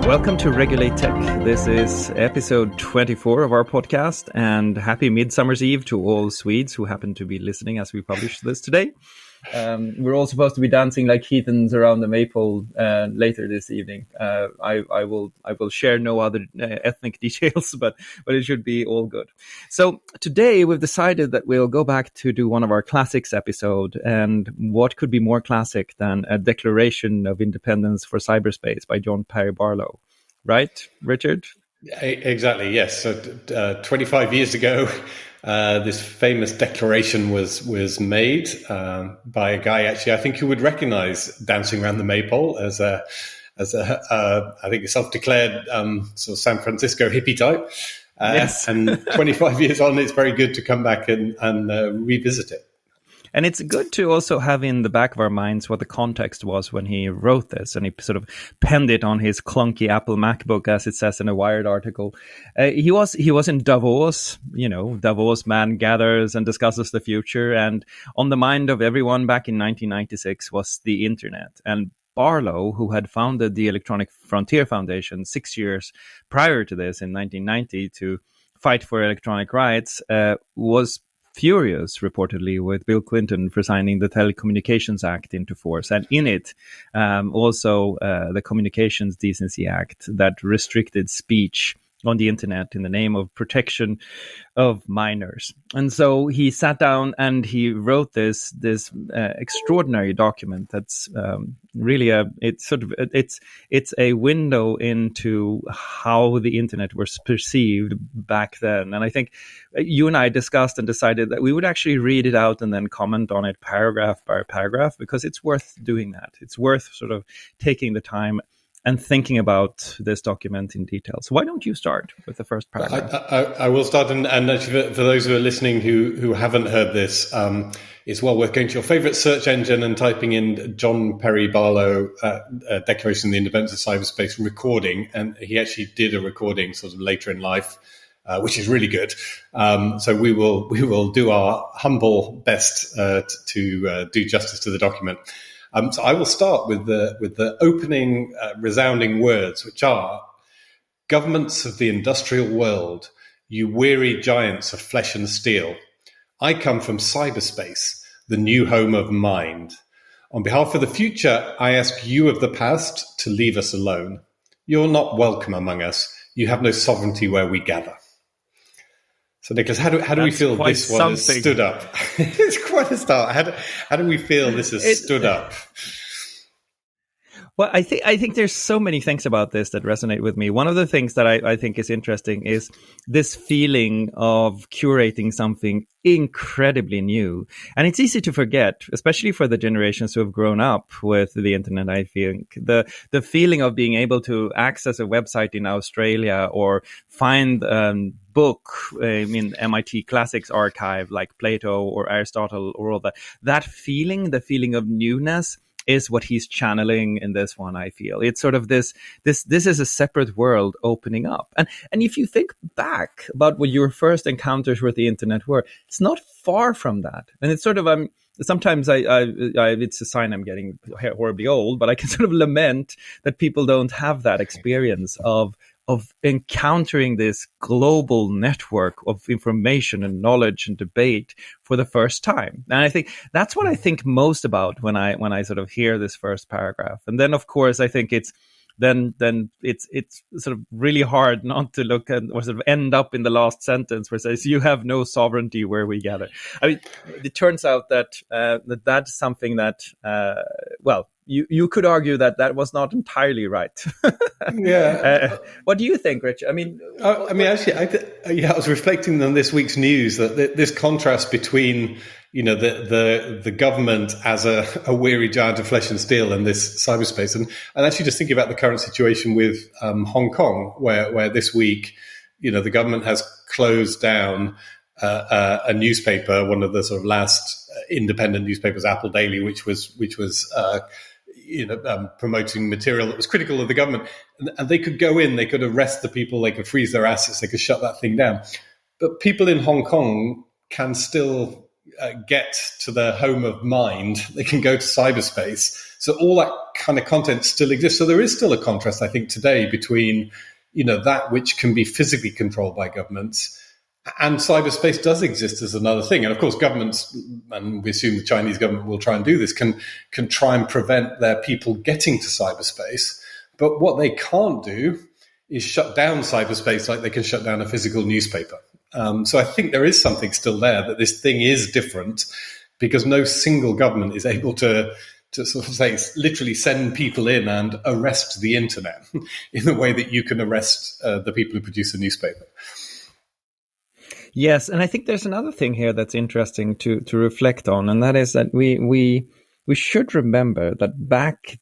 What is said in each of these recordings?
Welcome to Regulate Tech. This is episode 24 of our podcast, and happy Midsummer's Eve to all Swedes who happen to be listening as we publish this today. We're all supposed to be dancing like heathens around the maypole later this evening. I will share no other ethnic details, but it should be all good. So today we've decided that we'll go back to do one of our classics episode, and what could be more classic than a Declaration of Independence for Cyberspace by John Perry Barlow, right, Richard? Exactly, yes. So 25 years ago, this famous declaration was made by a guy, actually, I think you would recognize dancing around the maypole as a I think a self-declared sort of San Francisco hippie type. Yes. And 25 years on, it's very good to come back and revisit it. And it's good to also have in the back of our minds what the context was when he wrote this, and he sort of penned it on his clunky Apple MacBook, as it says in a Wired article. He was in Davos. Davos man gathers and discusses the future, and on the mind of everyone back in 1996 was the internet. And Barlow, who had founded the Electronic Frontier Foundation 6 years prior to this in 1990 to fight for electronic rights, was furious, reportedly, with Bill Clinton for signing the Telecommunications Act into force. And in it, also the Communications Decency Act that restricted speech on the internet in the name of protection of minors. And so he sat down and he wrote this extraordinary document that's really it's a window into how the internet was perceived back then. And I think you and I discussed and decided that we would actually read it out and then comment on it paragraph by paragraph, because it's worth doing that. It's worth sort of taking the time and thinking about this document in detail. So why don't you start with the first paragraph? I will start, and actually for those who are listening who haven't heard this, it's well worth going to your favorite search engine and typing in John Perry Barlow Declaration of the Independence of Cyberspace recording, and he actually did a recording sort of later in life, which is really good. So we will do our humble best to do justice to the document. So I will start with the opening resounding words, which are: governments of the industrial world, you weary giants of flesh and steel. I come from cyberspace, the new home of mind. On behalf of the future, I ask you of the past to leave us alone. You're not welcome among us. You have no sovereignty where we gather. So, Nicklas, how do we feel this one has stood up? It's quite a start. How do we feel this has stood up? Well, I think there's so many things about this that resonate with me. One of the things that I think is interesting is this feeling of curating something incredibly new. And it's easy to forget, especially for the generations who have grown up with the internet. I think the feeling of being able to access a website in Australia or find book in MIT Classics archive like Plato or Aristotle or all that feeling, the feeling of newness, is what he's channeling in this one. I feel it's sort of this is a separate world opening up. And if you think back about what your first encounters with the internet were, it's not far from that. And it's sort of sometimes I it's a sign I'm getting horribly old, but I can sort of lament that people don't have that experience of encountering this global network of information and knowledge and debate for the first time. And I think that's what I think most about when I sort of hear this first paragraph. And then, of course, I think it's then it's sort of really hard not to look at or sort of end up in the last sentence where it says, you have no sovereignty where we gather. I mean, it turns out that that's something that, you could argue that was not entirely right. Yeah. What do you think, Rich? I mean, actually, I was reflecting on this week's news that this contrast between the government as a weary giant of flesh and steel and this cyberspace, and actually just thinking about the current situation with Hong Kong, where this week, the government has closed down a newspaper, one of the sort of last independent newspapers, Apple Daily, which was promoting material that was critical of the government. And they could go in, they could arrest the people, they could freeze their assets, they could shut that thing down. But people in Hong Kong can still get to their home of mind. They can go to cyberspace So all that kind of content still exists. So there is still a contrast, I think, today between, that which can be physically controlled by governments, and cyberspace does exist as another thing. And of course, governments, and we assume the Chinese government will try and do this, can try and prevent their people getting to cyberspace. But what they can't do is shut down cyberspace like they can shut down a physical newspaper. So I think there is something still there, that this thing is different, because no single government is able to sort of say, literally send people in and arrest the internet in the way that you can arrest the people who produce a newspaper. Yes, and I think there's another thing here that's interesting to reflect on, and that is that we should remember that back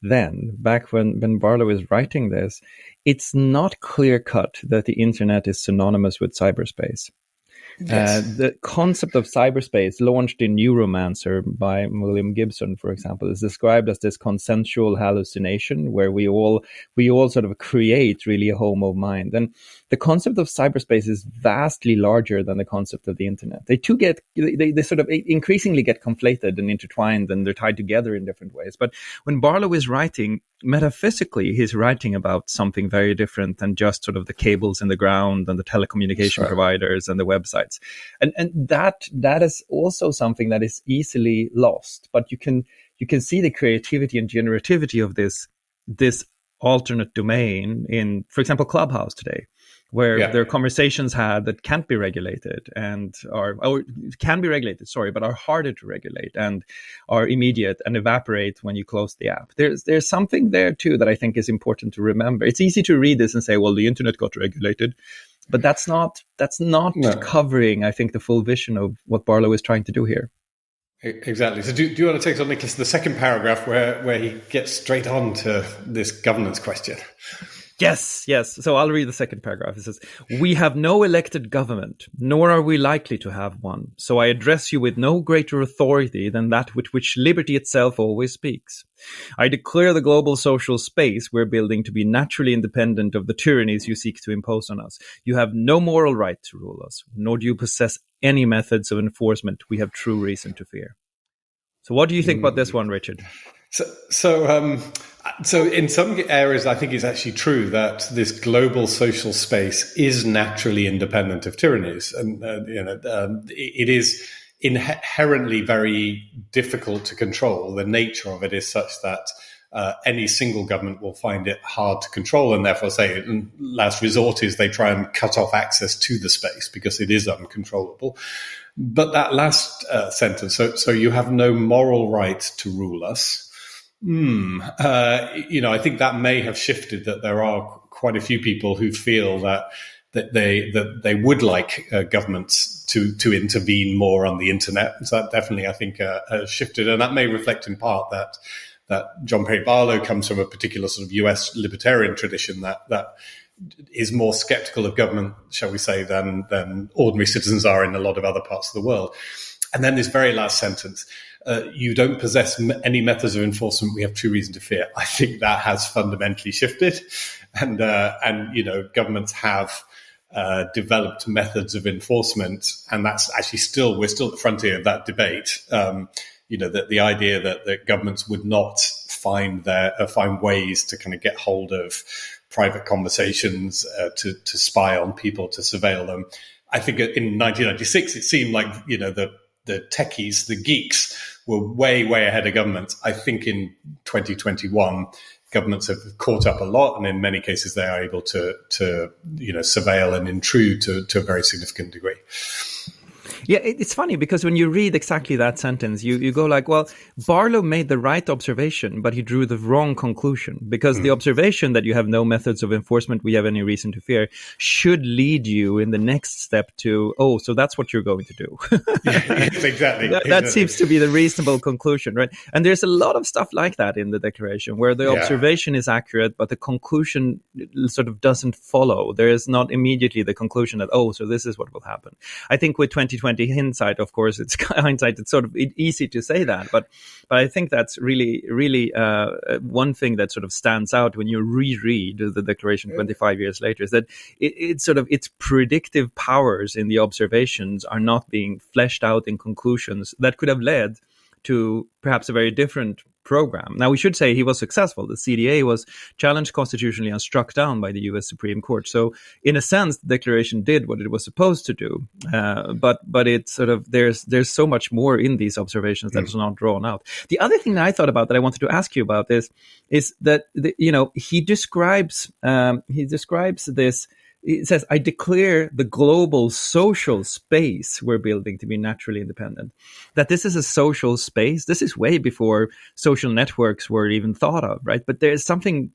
when Barlow is writing this, it's not clear cut that the internet is synonymous with cyberspace. Yes. The concept of cyberspace, launched in Neuromancer by William Gibson, for example, is described as this consensual hallucination where we all sort of create really a home of mind. And the concept of cyberspace is vastly larger than the concept of the internet. They sort of increasingly get conflated and intertwined, and they're tied together in different ways. But when Barlow is writing, metaphysically, he's writing about something very different than just sort of the cables in the ground and the telecommunication providers and the websites. And that is also something that is easily lost. But you can see the creativity and generativity of this alternate domain in, for example, Clubhouse today, where there are conversations had that can't be regulated but are harder to regulate and are immediate and evaporate when you close the app. There's something there too that I think is important to remember. It's easy to read this and say, well, the internet got regulated, but that's not covering, I think, the full vision of what Barlow is trying to do here. Exactly. So do you want to take on, Nicklas, the second paragraph where he gets straight on to this governance question? Yes. So I'll read the second paragraph. It says, "We have no elected government, nor are we likely to have one. So I address you with no greater authority than that with which liberty itself always speaks. I declare the global social space we're building to be naturally independent of the tyrannies you seek to impose on us. You have no moral right to rule us, nor do you possess any methods of enforcement we have true reason to fear." So what do you think about this one, Richard? So in some areas, I think it's actually true that this global social space is naturally independent of tyrannies. And, it is inherently very difficult to control. The nature of it is such that any single government will find it hard to control, and therefore say, in last resort is they try and cut off access to the space because it is uncontrollable. But that last sentence, so you have no moral right to rule us. I think that may have shifted, that there are quite a few people who feel that they would like governments to intervene more on the internet. So that definitely, I think, has shifted, and that may reflect in part that John Perry Barlow comes from a particular sort of US libertarian tradition that is more skeptical of government, shall we say, than ordinary citizens are in a lot of other parts of the world. And then this very last sentence, you don't possess any methods of enforcement we have true reason to fear. I think that has fundamentally shifted, and governments have developed methods of enforcement, and that's actually we're still at the frontier of that debate. That the idea that governments would not find ways to kind of get hold of private conversations, to spy on people, to surveil them. I think in 1996 it seemed like the techies, the geeks, were way ahead of governments. I think in 2021, governments have caught up a lot, and in many cases they are able to surveil and intrude to a very significant degree. Yeah, it's funny because when you read exactly that sentence, you go like, well, Barlow made the right observation, but he drew the wrong conclusion, because the observation that you have no methods of enforcement we have any reason to fear should lead you in the next step to, so that's what you're going to do. Yes, exactly. That seems to be the reasonable conclusion, right? And there's a lot of stuff like that in the declaration where the observation is accurate, but the conclusion sort of doesn't follow. There is not immediately the conclusion that, so this is what will happen. I think with 2020 hindsight, of course, it's hindsight. It's sort of easy to say that, but I think that's really one thing that sort of stands out when you reread the declaration 25 years later, is that its predictive powers in the observations are not being fleshed out in conclusions that could have led to perhaps a very different program. Now, we should say he was successful. The CDA was challenged constitutionally and struck down by the US Supreme Court. So in a sense, the declaration did what it was supposed to do. But it's sort of, there's so much more in these observations that is not drawn out. The other thing that I thought about that I wanted to ask you about is that, he describes this. It says, I declare the global social space we're building to be naturally independent. That this is a social space. This is way before social networks were even thought of, right? But there's something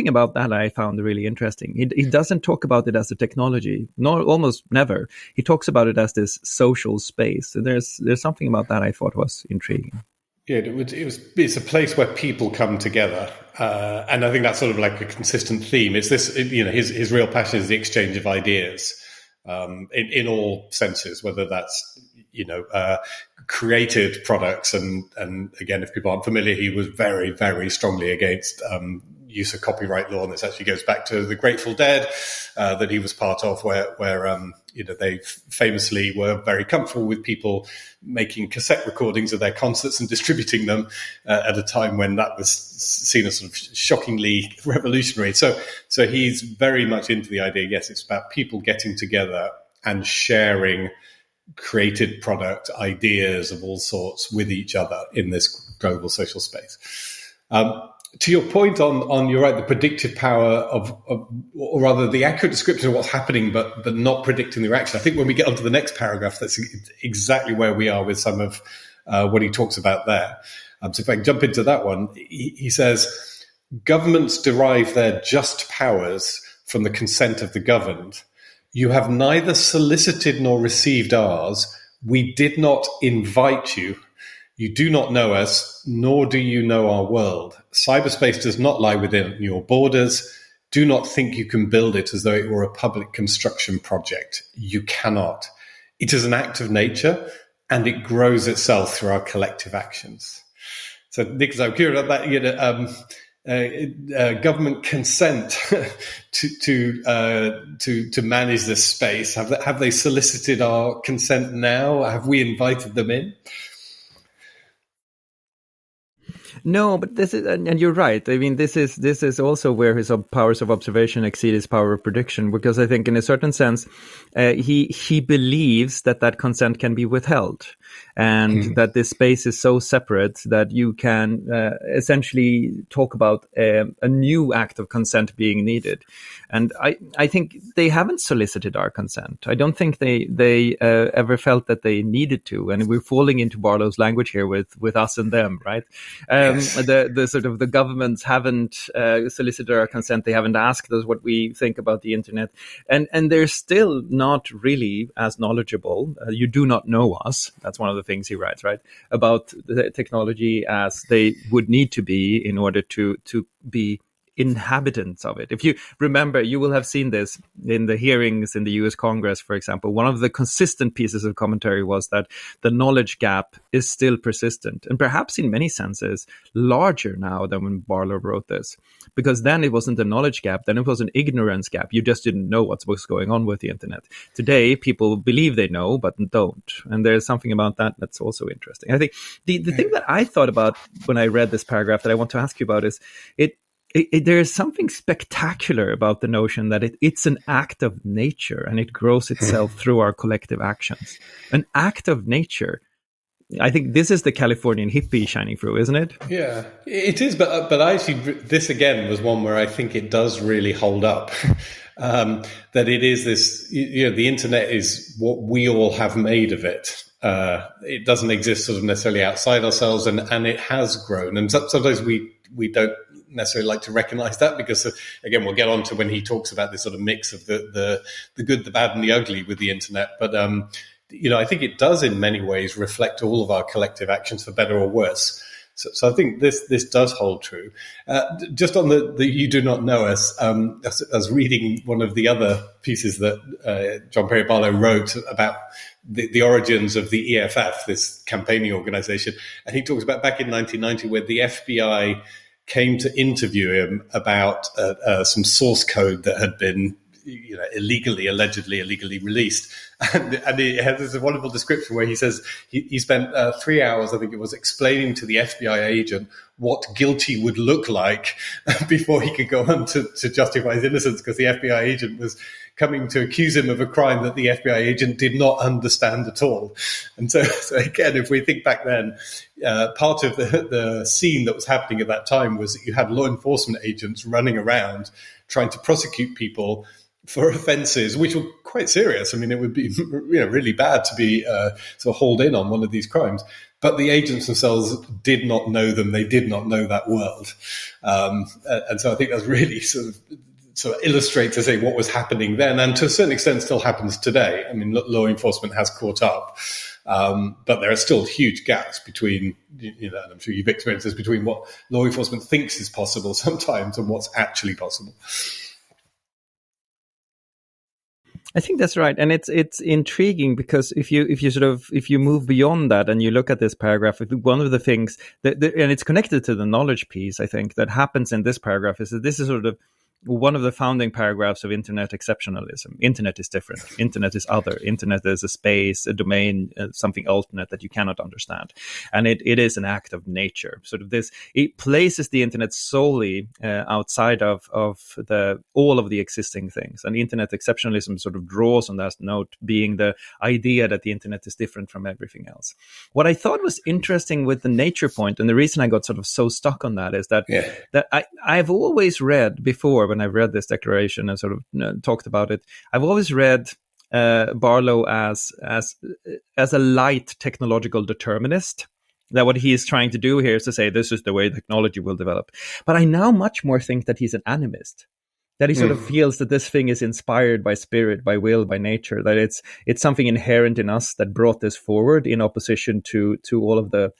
about that I found really interesting. He doesn't talk about it as a technology, almost never. He talks about it as this social space. So there's something about that I thought was intriguing. Yeah, it's a place where people come together, and I think that's sort of like a consistent theme. It's this, his real passion is the exchange of ideas, in all senses, whether that's created products, and again, if people aren't familiar, he was very, very strongly against use of copyright law, and this actually goes back to the Grateful Dead that he was part of, where they famously were very comfortable with people making cassette recordings of their concerts and distributing them at a time when that was seen as sort of shockingly revolutionary. So he's very much into the idea. Yes, it's about people getting together and sharing created product ideas of all sorts with each other in this global social space. To your point on you're right, the predictive power of, or rather the accurate description of what's happening, but not predicting the reaction. I think when we get onto the next paragraph, that's exactly where we are with some of what he talks about there. So if I can jump into that one, he says, governments derive their just powers from the consent of the governed. You have neither solicited nor received ours. We did not invite you. You do not know us, nor do you know our world. Cyberspace does not lie within your borders. Do not think you can build it as though it were a public construction project. You cannot. It is an act of nature, and it grows itself through our collective actions. So, Nicklas, I'm curious about that. Government consent to manage this space. Have they solicited our consent now? Have we invited them in? No, but this is, and you're right. I mean, this is also where his powers of observation exceed his power of prediction, because I think in a certain sense, he believes that consent can be withheld, and that this space is so separate that you can essentially talk about a new act of consent being needed. And I think they haven't solicited our consent. I don't think they ever felt that they needed to. And we're falling into Barlow's language here with us and them, right? Yes. The sort of the governments haven't solicited our consent. They haven't asked us what we think about the internet, and they're still not really as knowledgeable. You do not know us. That's one of the things he writes, right, about the technology as they would need to be in order to be inhabitants of it. If you remember, you will have seen this in the hearings in the US Congress, for example. One of the consistent pieces of commentary was that the knowledge gap is still persistent, and perhaps in many senses larger now than when Barlow wrote this, because then it wasn't a knowledge gap, then it was an ignorance gap. You just didn't know what was going on with the internet. Today, people believe they know, but don't. And there's something about that that's also interesting. I think the thing that I thought about when I read this paragraph that I want to ask you about is there is something spectacular about the notion that it's an act of nature, and it grows itself through our collective actions. An act of nature. I think this is the Californian hippie shining through, isn't it? Yeah, it is. But actually, this again was one where I think it does really hold up. That it is this, the internet is what we all have made of it. It doesn't exist sort of necessarily outside ourselves, and it has grown. And sometimes we don't necessarily like to recognize that, because again, we'll get on to when he talks about this sort of mix of the good, the bad, and the ugly with the internet. But I think it does in many ways reflect all of our collective actions, for better or worse. So I think this does hold true. Just on the you do not know us, I was reading one of the other pieces that John Perry Barlow wrote about the origins of the EFF, this campaigning organization. And he talks about back in 1990 where the FBI came to interview him about some source code that had been allegedly illegally released. And he has this wonderful description where he says he spent 3 hours, I think it was, explaining to the FBI agent what guilty would look like before he could go on to justify his innocence, because the FBI agent was coming to accuse him of a crime that the FBI agent did not understand at all. And so again, if we think back then, part of the scene that was happening at that time was that you had law enforcement agents running around trying to prosecute people for offences which were quite serious. I mean, it would be really bad to be sort of hauled in on one of these crimes. But the agents themselves did not know them. They did not know that world. And so I think that's really sort of illustrates, I say, what was happening then, and to a certain extent still happens today. I mean, law enforcement has caught up, but there are still huge gaps between, and I'm sure you've experienced this, between what law enforcement thinks is possible sometimes and what's actually possible. I think that's right, and it's intriguing because if you move beyond that and you look at this paragraph, one of the things and it's connected to the knowledge piece, I think, that happens in this paragraph is that this is sort of one of the founding paragraphs of internet exceptionalism. Internet is different. Internet is other. Internet is a space, a domain, something alternate that you cannot understand. And it is an act of nature. Sort of this, it places the internet solely outside of all of the existing things. And internet exceptionalism sort of draws on that note, being the idea that the internet is different from everything else. What I thought was interesting with the nature point, and the reason I got sort of so stuck on that is that I've always read before, when I've read this declaration and sort of talked about it, I've always read Barlow as a light technological determinist. That what he is trying to do here is to say this is the way technology will develop. But I now much more think that he's an animist. That he sort of feels that this thing is inspired by spirit, by will, by nature. That it's something inherent in us that brought this forward in opposition to all of the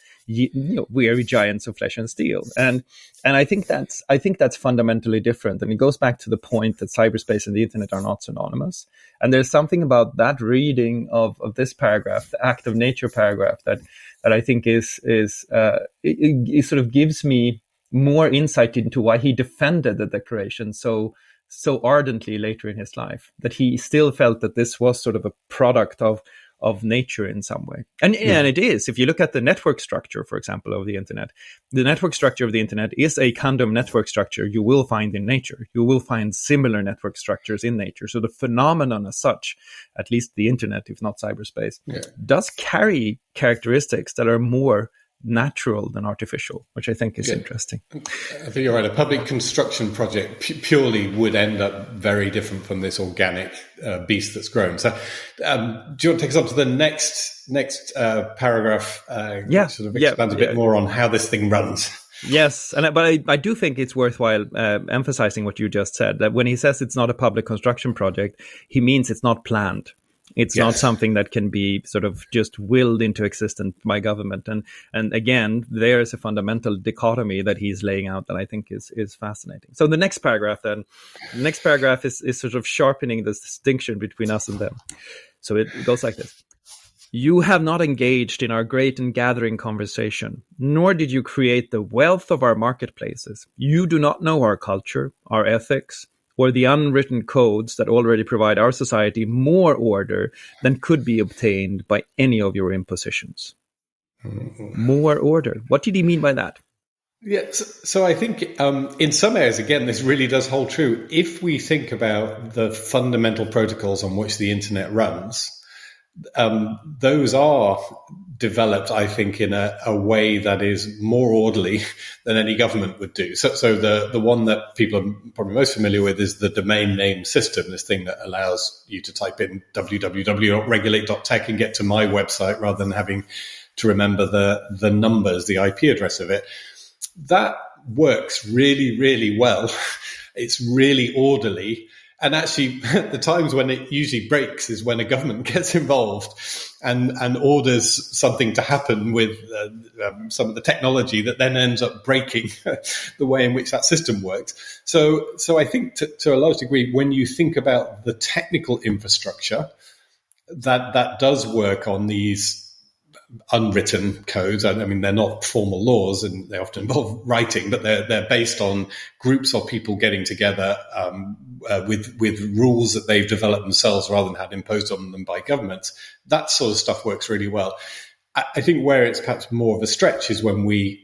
weary giants of flesh and steel. And I think that's fundamentally different. And it goes back to the point that cyberspace and the internet are not synonymous. And there's something about that reading of this paragraph, the act of nature paragraph, that I think it sort of gives me more insight into why he defended the declaration so ardently later in his life, that he still felt that this was sort of a product of nature in some way. And it is. If you look at the network structure, for example, of the internet, the network structure of the internet is a kind of network structure you will find in nature. You will find similar network structures in nature. So the phenomenon as such, at least the internet, if not cyberspace, does carry characteristics that are more natural than artificial, which I think is interesting. I think you're right. A public construction project purely would end up very different from this organic beast that's grown. So do you want to take us on to the next paragraph? Sort of expand a bit more on how this thing runs. Yes, but I do think it's worthwhile emphasizing what you just said, that when he says it's not a public construction project, he means it's not planned. It's not something that can be sort of just willed into existence by government. And again, there is a fundamental dichotomy that he's laying out that I think is fascinating. So the next paragraph is sort of sharpening this distinction between us and them. So it goes like this. You have not engaged in our great and gathering conversation, nor did you create the wealth of our marketplaces. You do not know our culture, our ethics, or the unwritten codes that already provide our society more order than could be obtained by any of your impositions. More order. What did he mean by that? Yeah, so I think in some areas, again, this really does hold true. If we think about the fundamental protocols on which the internet runs, those are developed, I think, in a way that is more orderly than any government would do. So the one that people are probably most familiar with is the domain name system, this thing that allows you to type in www.regulate.tech and get to my website rather than having to remember the numbers, the IP address of it. That works really, really well. It's really orderly. And actually, the times when it usually breaks is when a government gets involved and orders something to happen with some of the technology that then ends up breaking the way in which that system works. So I think to a large degree, when you think about the technical infrastructure that does work on these unwritten codes. I mean, they're not formal laws, and they often involve writing, but they're based on groups of people getting together with rules that they've developed themselves rather than had imposed on them by governments. That sort of stuff works really well. I think where it's perhaps more of a stretch is when we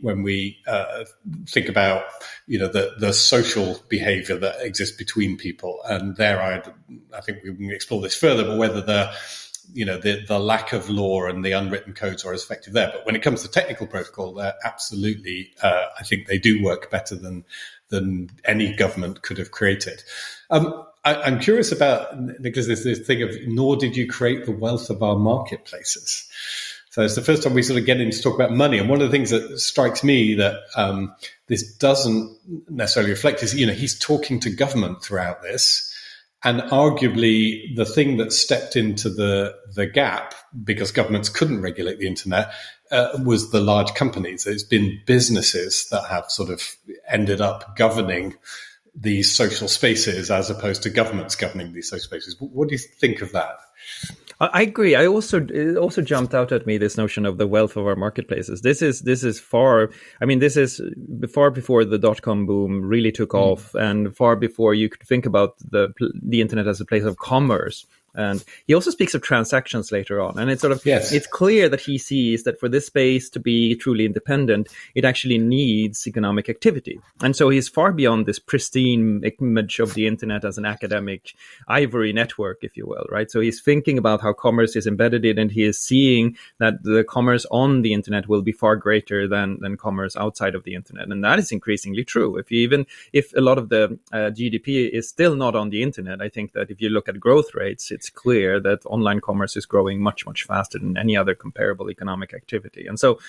think about the social behaviour that exists between people, and there I think we can explore this further, but whether the lack of law and the unwritten codes are as effective there. But when it comes to technical protocol, they're absolutely, I think they do work better than any government could have created. I'm curious about, Nicklas, this thing of, nor did you create the wealth of our marketplaces. So it's the first time we sort of get in to talk about money. And one of the things that strikes me that this doesn't necessarily reflect is, he's talking to government throughout this. And arguably the thing that stepped into the gap, because governments couldn't regulate the internet, was the large companies. It's been businesses that have sort of ended up governing these social spaces as opposed to governments governing these social spaces. What do you think of that? I agree. It also jumped out at me, this notion of the wealth of our marketplaces. This is far before the dot-com boom really took off, and far before you could think about the internet as a place of commerce. And he also speaks of transactions later on. And it's it's clear that he sees that for this space to be truly independent, it actually needs economic activity. And so he's far beyond this pristine image of the internet as an academic ivory network, if you will, right? So he's thinking about how commerce is embedded in, and he is seeing that the commerce on the internet will be far greater than commerce outside of the internet. And that is increasingly true. If a lot of the GDP is still not on the internet, I think that if you look at growth rates, it's clear that online commerce is growing much, much faster than any other comparable economic activity. And so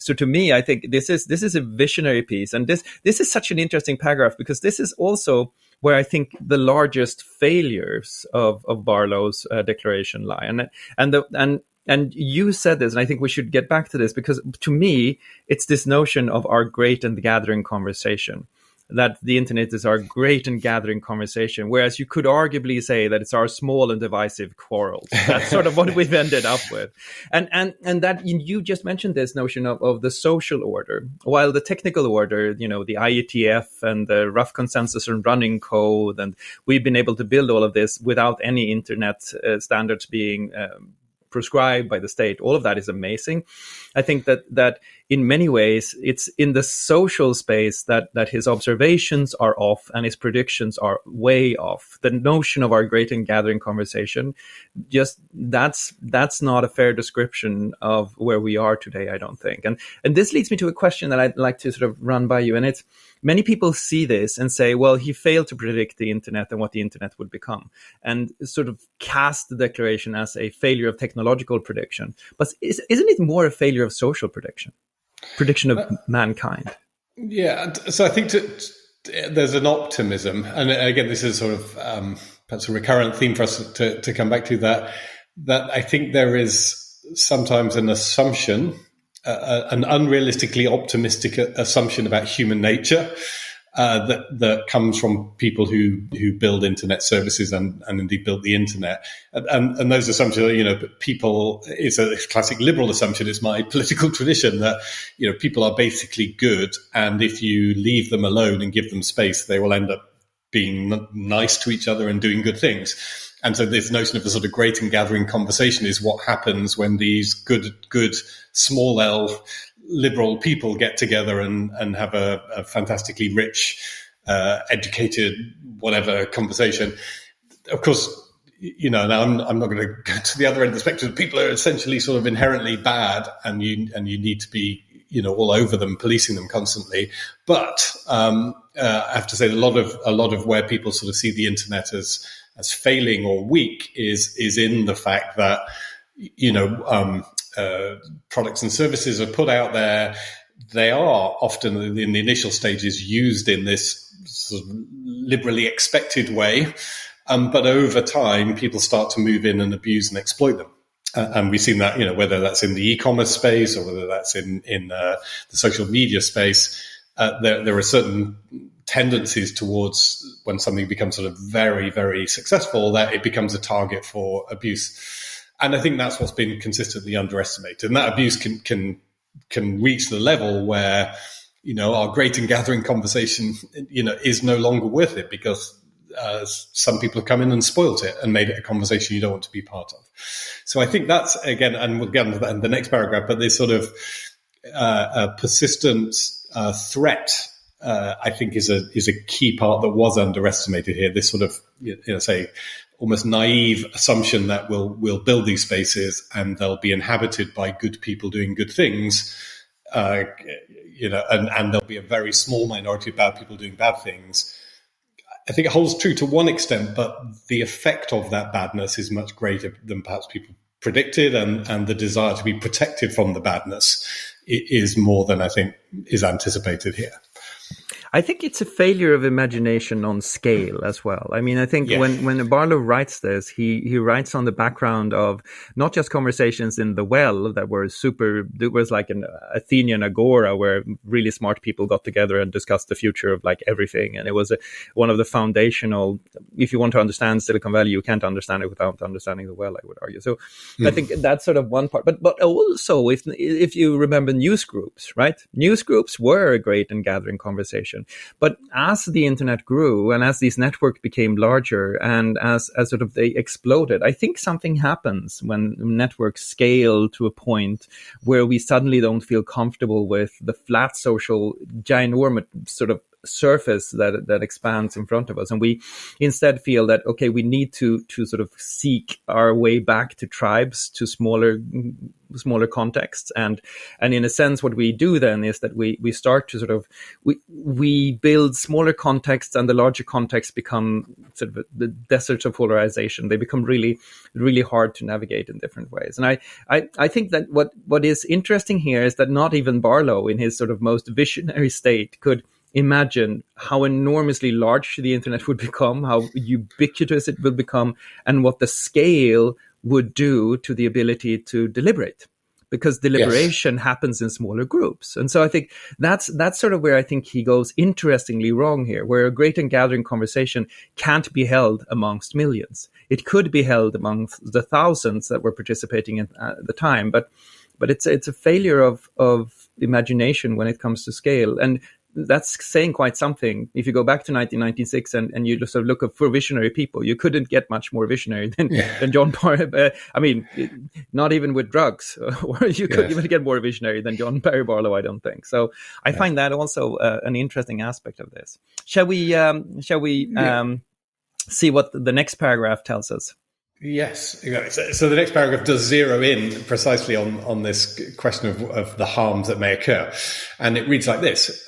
to me, I think this is a visionary piece. And this is such an interesting paragraph, because this is also where I think the largest failures of Barlow's declaration lie. And you said this, and I think we should get back to this, because to me, it's this notion of our great and gathering conversation, that the internet is our great and gathering conversation, whereas you could arguably say that it's our small and divisive quarrels. That's sort of what we've ended up with. And that you just mentioned this notion of the social order, while the technical order, the IETF and the rough consensus on running code, and we've been able to build all of this without any internet standards being prescribed by the state. All of that is amazing. I think that in many ways, it's in the social space that his observations are off and his predictions are way off. The notion of our great and gathering conversation, just that's not a fair description of where we are today, I don't think. And this leads me to a question that I'd like to sort of run by you. And it's, many people see this and say, well, he failed to predict the internet and what the internet would become, and sort of cast the declaration as a failure of technological prediction. But isn't it more a failure of social prediction of mankind? Yeah, so I think there's an optimism, and again, this is sort of perhaps a recurrent theme for us to come back to, that I think there is sometimes an assumption, an unrealistically optimistic assumption about human nature that comes from people who build internet services and indeed built the internet. And those assumptions are, people, it's a classic liberal assumption. It's my political tradition that, people are basically good. And if you leave them alone and give them space, they will end up being nice to each other and doing good things. And so this notion of the sort of great and gathering conversation is what happens when these good small L liberal people get together and have a fantastically rich, educated, whatever conversation. Of course, now I'm not going to go to the other end of the spectrum. People are essentially sort of inherently bad, and you need to be, all over them, policing them constantly. But I have to say, a lot of where people sort of see the internet as failing or weak is in the fact that, products and services are put out there. They are often in the initial stages used in this sort of liberally expected way. But over time, people start to move in and abuse and exploit them. And we've seen that, whether that's in the e-commerce space or whether that's in the social media space, there are certain tendencies towards, when something becomes sort of very, very successful, that it becomes a target for abuse. And I think that's what's been consistently underestimated. And that abuse can reach the level where, our great and gathering conversation, is no longer worth it because some people have come in and spoilt it and made it a conversation you don't want to be part of. So I think that's, again, and we'll get into that in the next paragraph, but this sort of persistent threat, I think, is a key part that was underestimated here. This sort of, say, almost naive assumption that we'll build these spaces and they'll be inhabited by good people doing good things, and there'll be a very small minority of bad people doing bad things. I think it holds true to one extent, but the effect of that badness is much greater than perhaps people predicted, and the desire to be protected from the badness is more than I think is anticipated here. I think it's a failure of imagination on scale as well. I mean, I think when Barlow writes this, he writes on the background of not just conversations in the well that were it was like an Athenian agora where really smart people got together and discussed the future of like everything. And it was one of the foundational, if you want to understand Silicon Valley, you can't understand it without understanding the well, I would argue. So I think that's sort of one part. But also, if you remember news groups, right? News groups were a great and gathering conversation. But as the internet grew and as these networks became larger and as sort of they exploded, I think something happens when networks scale to a point where we suddenly don't feel comfortable with the flat social ginormous sort of surface that expands in front of us, and we instead feel that okay, we need to sort of seek our way back to tribes, to smaller contexts, and in a sense what we do then is that we start to sort of we build smaller contexts, and the larger contexts become sort of the deserts of polarization. They become really, really hard to navigate in different ways. And I think that what is interesting here is that not even Barlow in his sort of most visionary state could imagine how enormously large the internet would become, how ubiquitous it will become, and what the scale would do to the ability to deliberate, because deliberation happens in smaller groups. And so I think that's sort of where I think he goes interestingly wrong here, where a great and gathering conversation can't be held amongst millions. It could be held amongst the thousands that were participating at the time, but it's a failure of imagination when it comes to scale. And that's saying quite something. If you go back to 1996 and you just sort of look for visionary people, you couldn't get much more visionary than John Barlow. I mean, not even with drugs, or you could even get more visionary than John Perry Barlow, I don't think. So I find that also an interesting aspect of this. Shall we see what the next paragraph tells us? Yes, exactly. So the next paragraph does zero in precisely on this question of the harms that may occur. And it reads like this.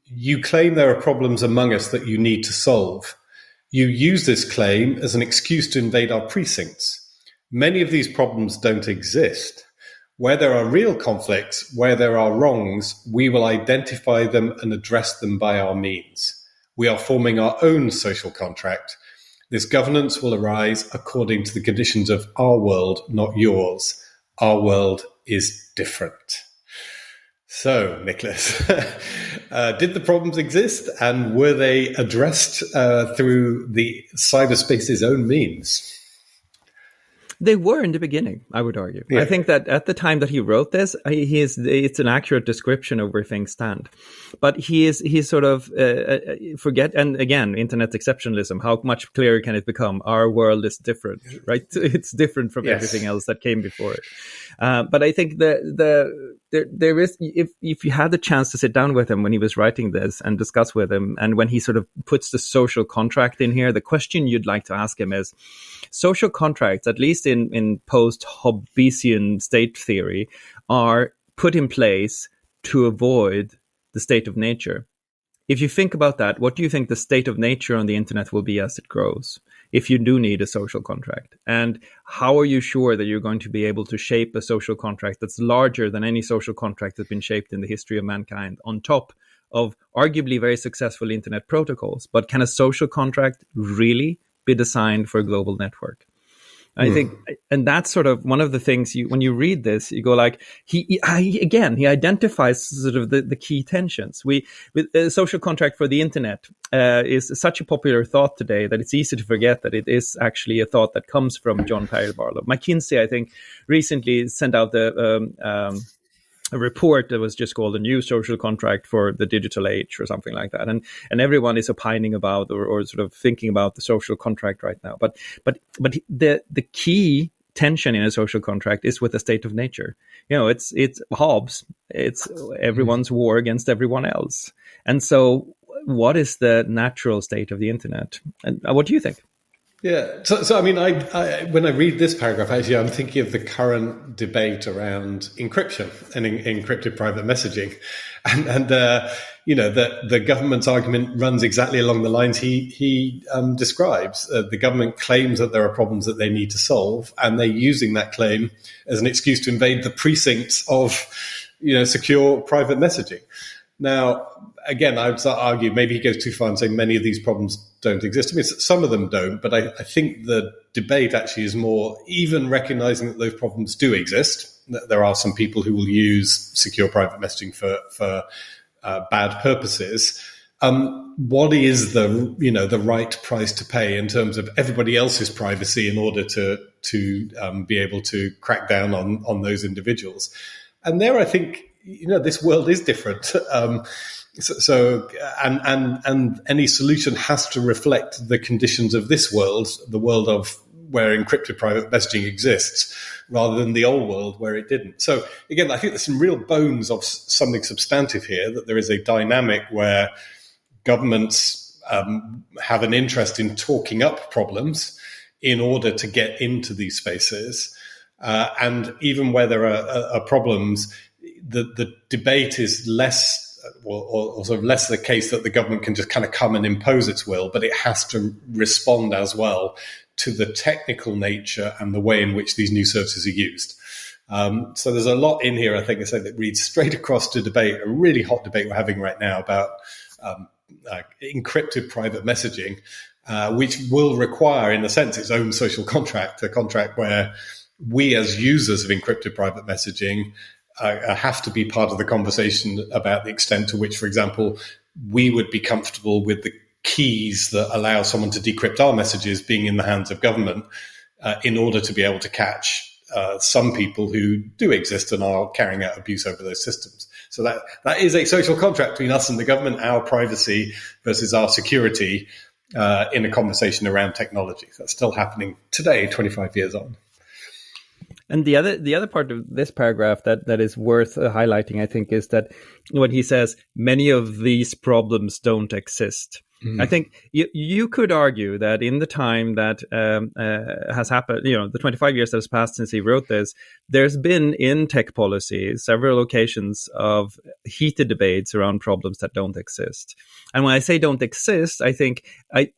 You claim there are problems among us that you need to solve. You use this claim as an excuse to invade our precincts. Many of these problems don't exist. Where there are real conflicts, where there are wrongs, we will identify them and address them by our means. We are forming our own social contract. This governance will arise according to the conditions of our world, not yours. Our world is different. So, Nicklas, did the problems exist, and were they addressed through the cyberspace's own means? They were in the beginning, I would argue. Yeah. I think that at the time that he wrote this, it's an accurate description of where things stand. But he's sort of and again, internet exceptionalism, how much clearer can it become? Our world is different, right? It's different from everything else that came before it. But I think there is, if you had the chance to sit down with him when he was writing this and discuss with him, and when he sort of puts the social contract in here, the question you'd like to ask him is, social contracts, at least in post-Hobbesian state theory, are put in place to avoid the state of nature. If you think about that, what do you think the state of nature on the internet will be as it grows, if you do need a social contract? And how are you sure that you're going to be able to shape a social contract that's larger than any social contract that's been shaped in the history of mankind, on top of arguably very successful internet protocols? But can a social contract really be designed for a global network? I think, and that's sort of one of the things when you read this, you go like, he identifies sort of the key tensions. With a social contract for the internet is such a popular thought today that it's easy to forget that it is actually a thought that comes from John Perry Barlow. McKinsey, I think, recently sent out a report that was just called a new social contract for the digital age or something like that. And everyone is opining about or sort of thinking about the social contract right now. But the key tension in a social contract is with the state of nature. It's Hobbes. It's everyone's war against everyone else. And so what is the natural state of the internet? And what do you think? Yeah. So I mean, I when I read this paragraph, actually, I'm thinking of the current debate around encryption and encrypted private messaging, and the government's argument runs exactly along the lines he describes. The government claims that there are problems that they need to solve, and they're using that claim as an excuse to invade the precincts of, secure private messaging. Now, again, I would argue maybe he goes too far and say many of these problems don't exist. I mean, some of them don't, but I think the debate actually is more even recognizing that those problems do exist. That there are some people who will use secure private messaging for bad purposes. What is the right price to pay in terms of everybody else's privacy in order to be able to crack down on those individuals? And there, I think, this world is different. And any solution has to reflect the conditions of this world, the world of where encrypted private messaging exists, rather than the old world where it didn't. So again, I think there's some real bones of something substantive here, that there is a dynamic where governments have an interest in talking up problems in order to get into these spaces. And even where there are problems, the debate is less, or sort of less the case that the government can just kind of come and impose its will, but it has to respond as well to the technical nature and the way in which these new services are used. So there's a lot in here, I think, that reads straight across to debate, a really hot debate we're having right now about encrypted private messaging, which will require, in a sense, its own social contract, a contract where we as users of encrypted private messaging have to be part of the conversation about the extent to which, for example, we would be comfortable with the keys that allow someone to decrypt our messages being in the hands of government in order to be able to catch some people who do exist and are carrying out abuse over those systems. So that is a social contract between us and the government, our privacy versus our security in a conversation around technology. That's still happening today, 25 years on. And the other part of this paragraph that is worth highlighting, I think, is that when he says many of these problems don't exist. I think you could argue that in the time that has happened, the 25 years that has passed since he wrote this, there's been in tech policy several occasions of heated debates around problems that don't exist. And when I say don't exist, I think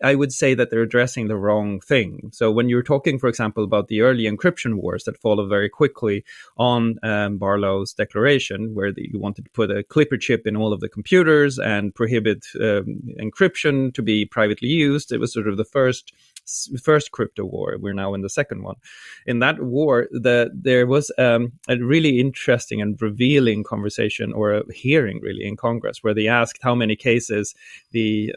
I would say that they're addressing the wrong thing. So when you're talking, for example, about the early encryption wars that followed very quickly on Barlow's declaration, where you wanted to put a clipper chip in all of the computers and prohibit encryption to be privately used, it was sort of the first crypto war. We're now in the second one. In that war, there was a really interesting and revealing conversation, or a hearing really, in Congress, where they asked how many cases the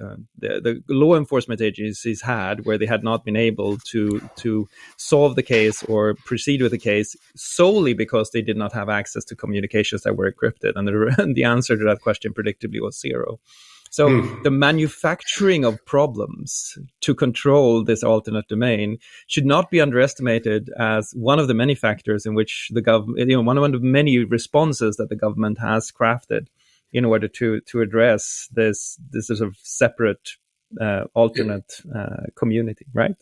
law enforcement agencies had where they had not been able to solve the case or proceed with the case solely because they did not have access to communications that were encrypted. And the answer to that question predictably was 0. So the manufacturing of problems to control this alternate domain should not be underestimated as one of the many factors in which the government, one of the many responses that the government has crafted in order to address this sort of separate alternate community, right?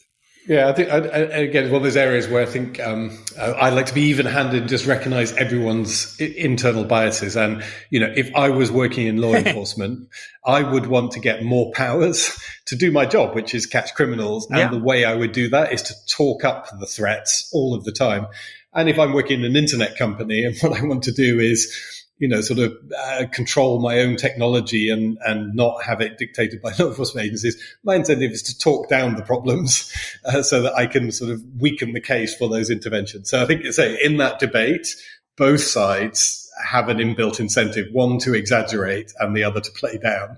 Yeah, I think, again, one of those areas where I think I like to be even-handed and just recognize everyone's internal biases. And, if I was working in law enforcement, I would want to get more powers to do my job, which is catch criminals. And the way I would do that is to talk up the threats all of the time. And if I'm working in an internet company and what I want to do is sort of control my own technology and not have it dictated by law enforcement agencies. My incentive is to talk down the problems so that I can sort of weaken the case for those interventions. So I think, in that debate, both sides have an inbuilt incentive, one to exaggerate and the other to play down.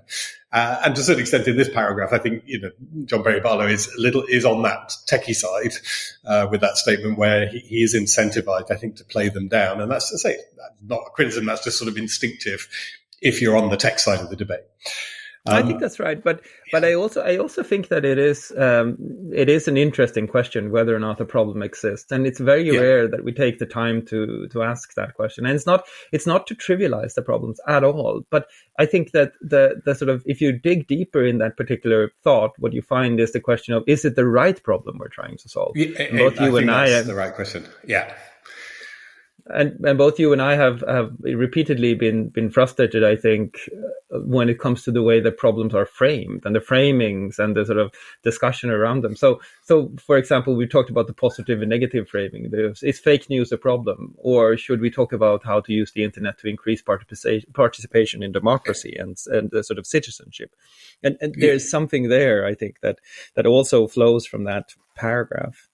And to a certain extent in this paragraph, I think, John Perry Barlow is on that techie side, with that statement where he is incentivized, I think, to play them down. And that's to say, not a criticism, that's just sort of instinctive if you're on the tech side of the debate. I think that's right, but I also think that it is an interesting question whether or not a problem exists, and it's very rare that we take the time to ask that question. And it's not to trivialize the problems at all, but I think that the sort of, if you dig deeper in that particular thought, what you find is the question of, is it the right problem we're trying to solve? Both you and I, that's the right question. Yeah. And both you and I have repeatedly been frustrated, I think, when it comes to the way the problems are framed and the framings and the sort of discussion around them. So for example, we talked about the positive and negative framing. Is fake news a problem? Or should we talk about how to use the internet to increase participation in democracy and the sort of citizenship? And there's something there, I think, that also flows from that paragraph.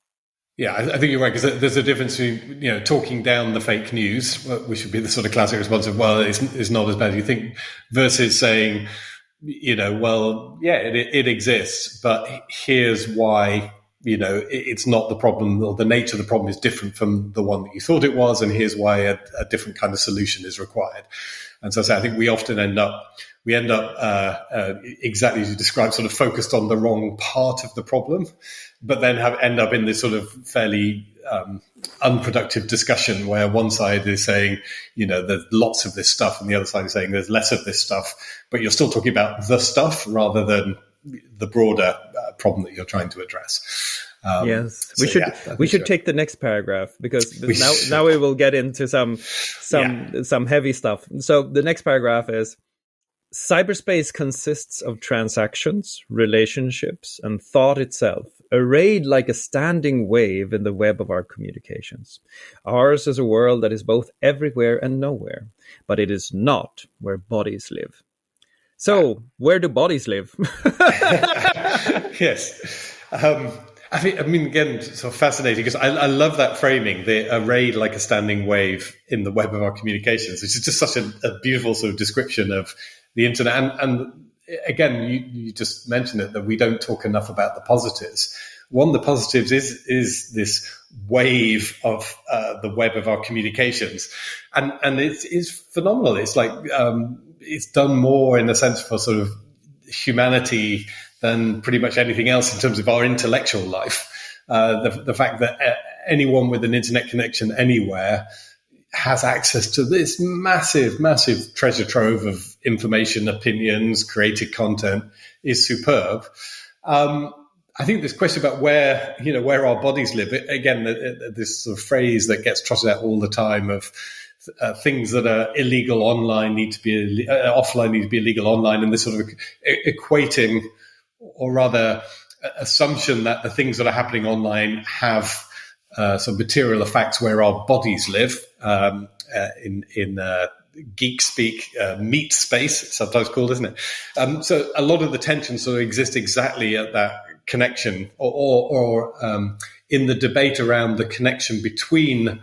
Yeah, I think you're right, because there's a difference between, talking down the fake news, which would be the sort of classic response of, well, it's not as bad as you think, versus saying, it exists, but here's why, it's not the problem, or the nature of the problem is different from the one that you thought it was, and here's why a different kind of solution is required. And so I think we often end up exactly as you described, sort of focused on the wrong part of the problem, but then end up in this sort of fairly unproductive discussion where one side is saying, there's lots of this stuff, and the other side is saying there's less of this stuff, but you're still talking about the stuff rather than the broader problem that you're trying to address. Yes, we should take the next paragraph, because now we will get into some heavy stuff. So the next paragraph is: cyberspace consists of transactions, relationships, and thought itself, arrayed like a standing wave in the web of our communications. Ours is a world that is both everywhere and nowhere, but it is not where bodies live. So, where do bodies live? Yes. Again, so fascinating, because I love that framing, the arrayed like a standing wave in the web of our communications, which is just such a beautiful sort of description of the internet. And again, you just mentioned it, that we don't talk enough about the positives. One of the positives is this wave of the web of our communications. And it's phenomenal. It's like, it's done more in a sense for sort of humanity than pretty much anything else in terms of our intellectual life. The fact that anyone with an internet connection anywhere has access to this massive, massive treasure trove of information, opinions, created content is superb. I think this question about where our bodies live, again, this sort of phrase that gets trotted out all the time of things that are illegal online need to be offline need to be illegal online, and this sort of equating, or rather assumption, that the things that are happening online have some material effects where our bodies live, in geek speak, meat space, it's sometimes called, isn't it? So a lot of the tension sort of exists exactly at that connection, or in the debate around the connection between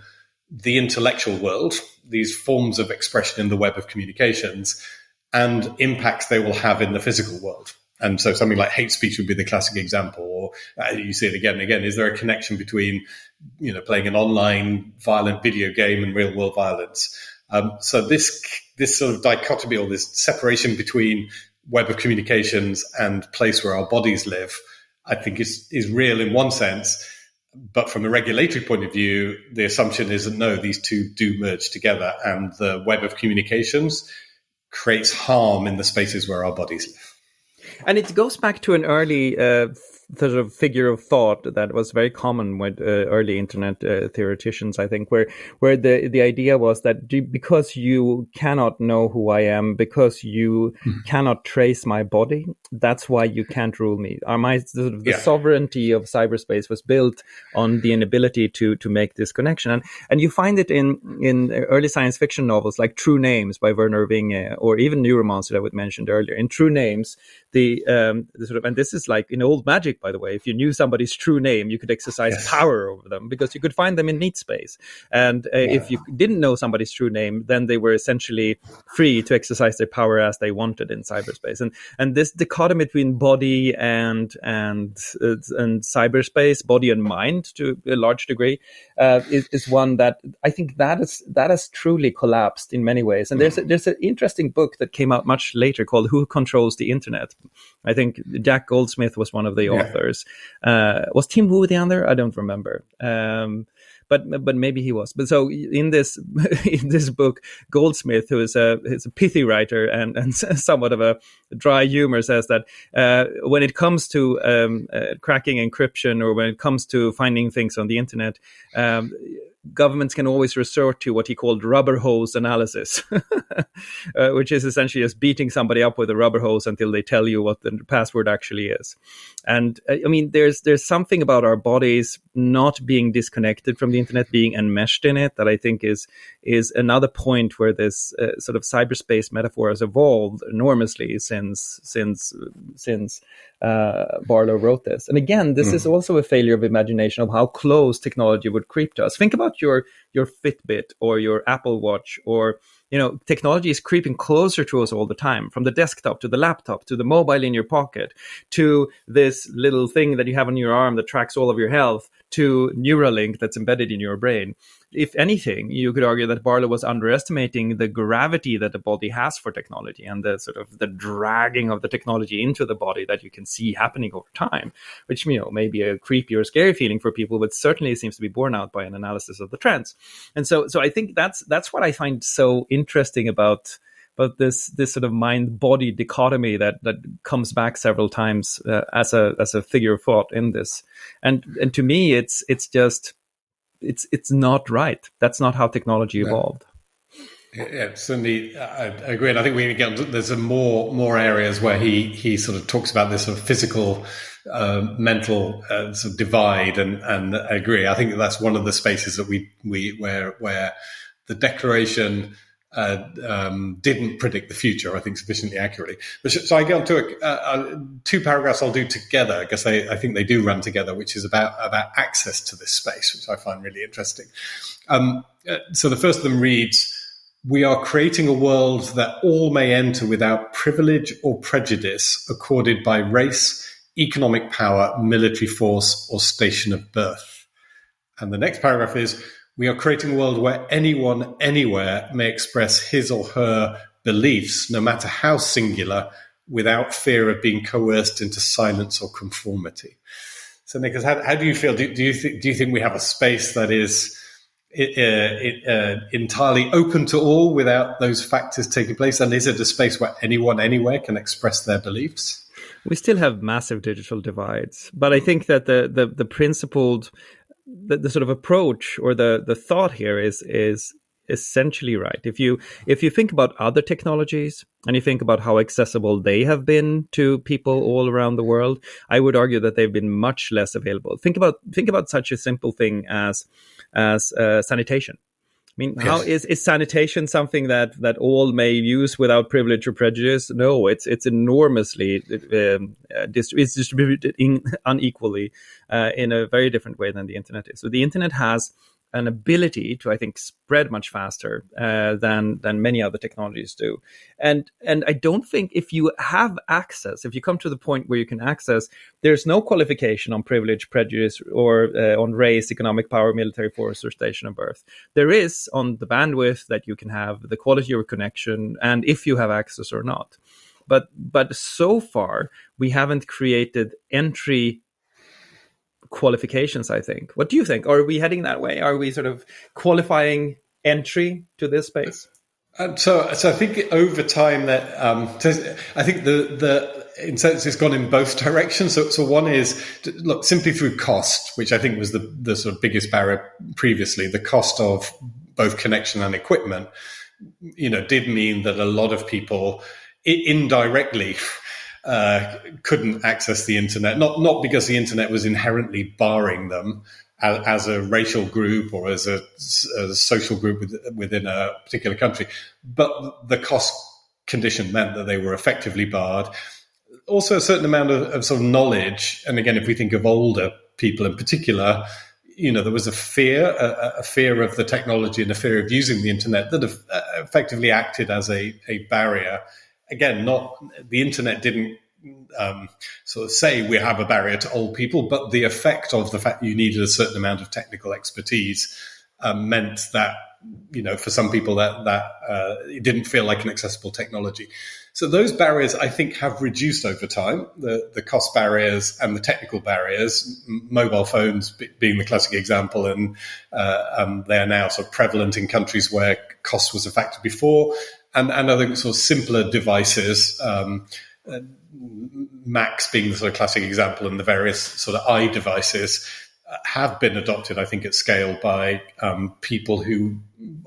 the intellectual world, these forms of expression in the web of communications, and impacts they will have in the physical world. And so something like hate speech would be the classic example, or you see it again and again. Is there a connection between, playing an online violent video game and real world violence? So this sort of dichotomy, or this separation between web of communications and place where our bodies live, I think is real in one sense. But from a regulatory point of view, the assumption is that no, these two do merge together, and the web of communications creates harm in the spaces where our bodies live. And it goes back to an early sort of figure of thought that was very common with early internet theoreticians, I think, where the idea was that because you cannot know who I am, because you cannot trace my body, that's why you can't rule me. The sovereignty of cyberspace was built on the inability to make this connection, and you find it in early science fiction novels like True Names by Werner Winge, or even Neuromancer that we mentioned earlier. In True Names, the sort of, and this is like in old magic, by the way, if you knew somebody's true name, you could exercise power over them because you could find them in neat space. And if you didn't know somebody's true name, then they were essentially free to exercise their power as they wanted in cyberspace. And this dichotomy between body and cyberspace, body and mind to a large degree, is one that I think that has truly collapsed in many ways. And there's an interesting book that came out much later called Who Controls the Internet? I think Jack Goldsmith was one of the authors. Was Tim Wu the other? I don't remember. But maybe he was. But so in this book, Goldsmith, who is a pithy writer and somewhat of a dry humor, says that when it comes to cracking encryption, or when it comes to finding things on the internet, governments can always resort to what he called rubber hose analysis, which is essentially just beating somebody up with a rubber hose until they tell you what the password actually is. And I mean, there's something about our bodies not being disconnected from the internet, being enmeshed in it, that I think is another point where this sort of cyberspace metaphor has evolved enormously since Barlow wrote this. And again, this is also a failure of imagination of how close technology would creep to us. Think about your Fitbit or your Apple Watch, or technology is creeping closer to us all the time, from the desktop to the laptop to the mobile in your pocket to this little thing that you have on your arm that tracks all of your health, to Neuralink that's embedded in your brain. If anything, you could argue that Barlow was underestimating the gravity that the body has for technology, and the sort of the dragging of the technology into the body that you can see happening over time, which may be a creepy or scary feeling for people, but certainly seems to be borne out by an analysis of the trends. And so I think that's what I find so interesting about this sort of mind-body dichotomy that comes back several times as a figure of thought in this. And to me, it's not right. That's not how technology evolved. Yeah, certainly, I agree. And I think there's more areas where he sort of talks about this sort of physical, mental sort of divide, and I agree. I think that's one of the spaces that where the Declaration didn't predict the future, I think, sufficiently accurately. But so I get on to two paragraphs I'll do together, because I think they do run together, which is about access to this space, which I find really interesting. So the first of them reads, "We are creating a world that all may enter without privilege or prejudice accorded by race, economic power, military force, or station of birth." And the next paragraph is, "We are creating a world where anyone, anywhere may express his or her beliefs, no matter how singular, without fear of being coerced into silence or conformity." So, Nicklas, how do you feel? Do you think we have a space that is entirely open to all without those factors taking place? And is it a space where anyone, anywhere can express their beliefs? We still have massive digital divides, but I think that the principled, the sort of approach or the thought here is essentially right. If you think about other technologies and you think about how accessible they have been to people all around the world, I would argue that they've been much less available. Think about such a simple thing as sanitation. I mean, yes. How is sanitation something that all may use without privilege or prejudice? No, it's enormously it's distributed unequally in a very different way than the internet is. So the internet has an ability to, I think, spread much faster than many other technologies do. And I don't think if you have access, if you come to the point where you can access, there's no qualification on privilege, prejudice, or on race, economic power, military force, or station of birth. There is on the bandwidth that you can have, the quality of your connection, and if you have access or not. But so far, we haven't created entry qualifications, I think. What do you think? Are we heading that way? Are we sort of qualifying entry to this space? So I think over time that I think the in sense it's gone in both directions. So one is look simply through cost, which I think was the sort of biggest barrier previously. The cost of both connection and equipment, did mean that a lot of people indirectly couldn't access the internet. Not because the internet was inherently barring them as a racial group or as a social group within a particular country, but the cost condition meant that they were effectively barred. Also, a certain amount of sort of knowledge, and again, if we think of older people in particular, there was a fear of the technology and a fear of using the internet that effectively acted as a barrier. Again, not the internet didn't sort of say we have a barrier to old people, but the effect of the fact you needed a certain amount of technical expertise meant that, for some people that it didn't feel like an accessible technology. So those barriers, I think, have reduced over time, the cost barriers and the technical barriers, mobile phones being the classic example. And they are now sort of prevalent in countries where cost was a factor before, and other sort of simpler devices, Macs being the sort of classic example, and the various sort of devices have been adopted, I think, at scale by people who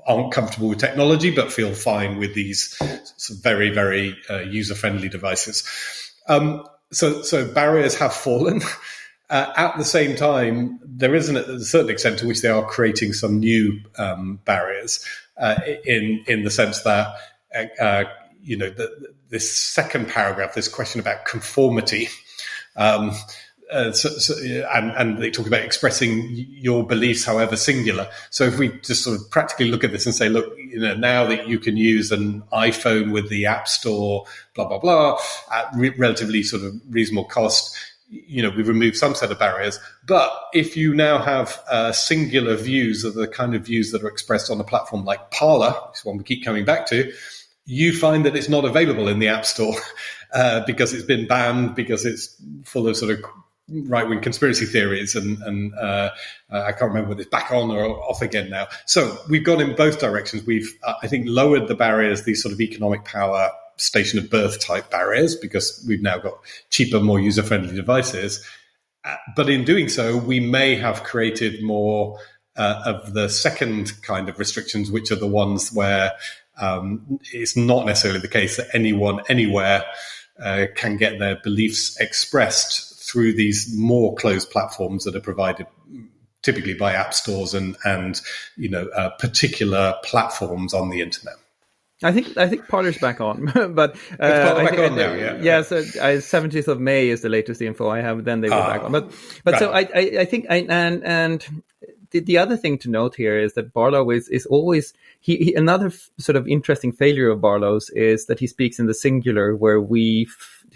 aren't comfortable with technology but feel fine with these sort of very, very user-friendly devices. So barriers have fallen. At the same time, there is a certain extent to which they are creating some new barriers in the sense that this second paragraph, this question about conformity, and they talk about expressing your beliefs, however singular. So if we just sort of practically look at this and say, look, now that you can use an iPhone with the App Store, blah, blah, blah, at relatively sort of reasonable cost, we've removed some set of barriers. But if you now have singular views of the kind of views that are expressed on a platform like Parler, which is one we keep coming back to, you find that it's not available in the App Store because it's been banned, because it's full of sort of right-wing conspiracy theories, and I can't remember whether it's back on or off again now. So we've gone in both directions. We've, I think, lowered the barriers, these sort of economic power, station of birth type barriers, because we've now got cheaper, more user-friendly devices. But in doing so, we may have created more of the second kind of restrictions, which are the ones where it's not necessarily the case that anyone, anywhere, can get their beliefs expressed through these more closed platforms that are provided typically by app stores and particular platforms on the internet. I think Parler's back on, but it's back on now. Yeah. So 17th of May is the latest info I have. Then they were back on. But right. So I think the other thing to note here is that Barlow is always he another sort of interesting failure of Barlow's is that he speaks in the singular where we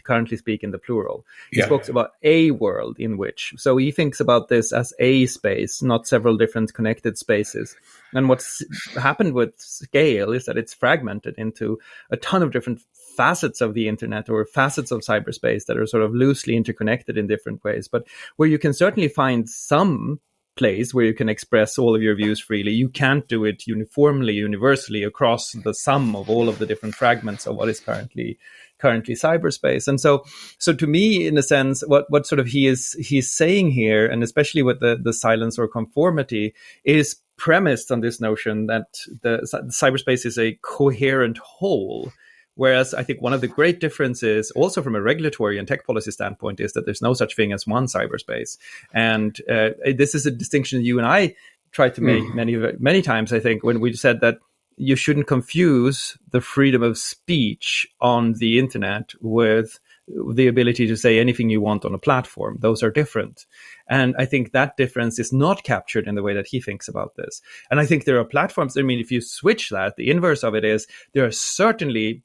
currently speak in the plural. He speaks about a world in which, so he thinks about this as a space, not several different connected spaces. And what's happened with scale is that it's fragmented into a ton of different facets of the internet or facets of cyberspace that are sort of loosely interconnected in different ways, but where you can certainly find some place where you can express all of your views freely. You can't do it universally across the sum of all of the different fragments of what is currently cyberspace. And so to me, in a sense, what sort of he's saying here, and especially with the silence or conformity, is premised on this notion that the cyberspace is a coherent whole. Whereas I think one of the great differences, also from a regulatory and tech policy standpoint, is that there's no such thing as one cyberspace. And this is a distinction you and I tried to make many times, I think, when we said that you shouldn't confuse the freedom of speech on the internet with the ability to say anything you want on a platform. Those are different. And I think that difference is not captured in the way that he thinks about this. And I think there are platforms, I mean, if you switch that, the inverse of it is there are certainly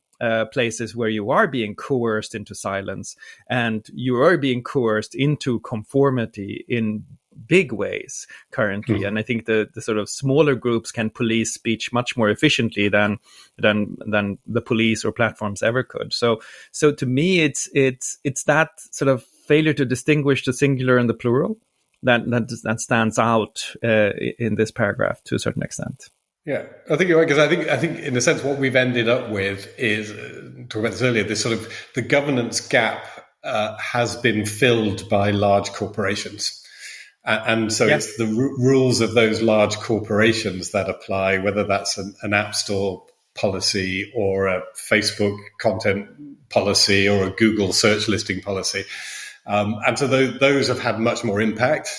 places where you are being coerced into silence and you are being coerced into conformity in big ways currently. And I think the sort of smaller groups can police speech much more efficiently than the police or platforms ever could. So to me, it's that sort of failure to distinguish the singular and the plural that stands out in this paragraph to a certain extent. Yeah, I think you're right, because I think in a sense what we've ended up with is, talking about this earlier, this sort of the governance gap has been filled by large corporations. And so it's the rules of those large corporations that apply, whether that's an app store policy or a Facebook content policy or a Google search listing policy. And so those have had much more impact.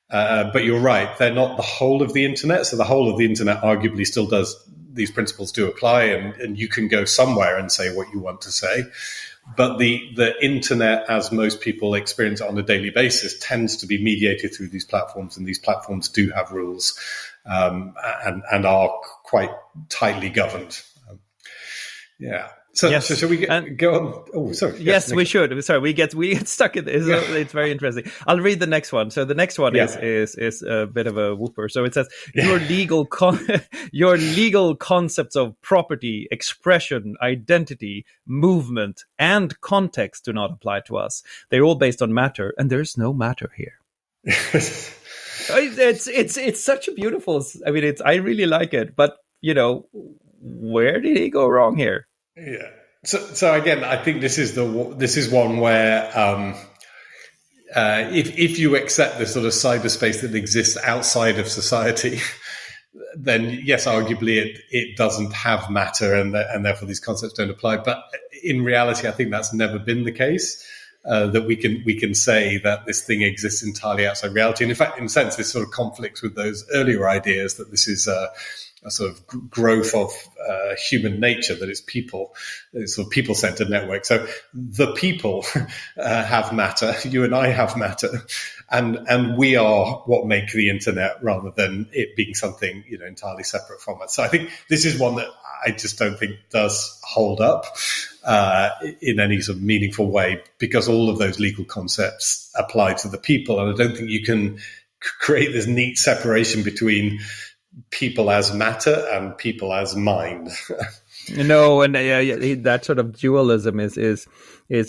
But you're right, they're not the whole of the internet. So the whole of the internet arguably still does, these principles do apply, and you can go somewhere and say what you want to say. But the internet, as most people experience it on a daily basis, tends to be mediated through these platforms, and these platforms do have rules and are quite tightly governed. Yeah. So, yes. So shall we go on? Oh, sorry. Yes, we should. Sorry, we get stuck in this. It's very interesting. I'll read the next one. So the next one is a bit of a whooper. So it says your legal concepts of property, expression, identity, movement, and context do not apply to us. They're all based on matter, and there's no matter here. It's such a beautiful. I mean, I really like it, but where did he go wrong here? Yeah. So again, I think this is one where if you accept this sort of cyberspace that exists outside of society, then yes, arguably it doesn't have matter, and therefore these concepts don't apply. But in reality, I think that's never been the case. That we can say that this thing exists entirely outside reality, and in fact, in a sense, this sort of conflicts with those earlier ideas that this is a sort of growth of human nature, that it's people, it's sort of people-centered network. So the people have matter, you and I have matter, and we are what make the internet, rather than it being something entirely separate from us. So I think this is one that I just don't think does hold up in any sort of meaningful way, because all of those legal concepts apply to the people, and I don't think you can create this neat separation between people as matter and people as mind. No, and that sort of dualism is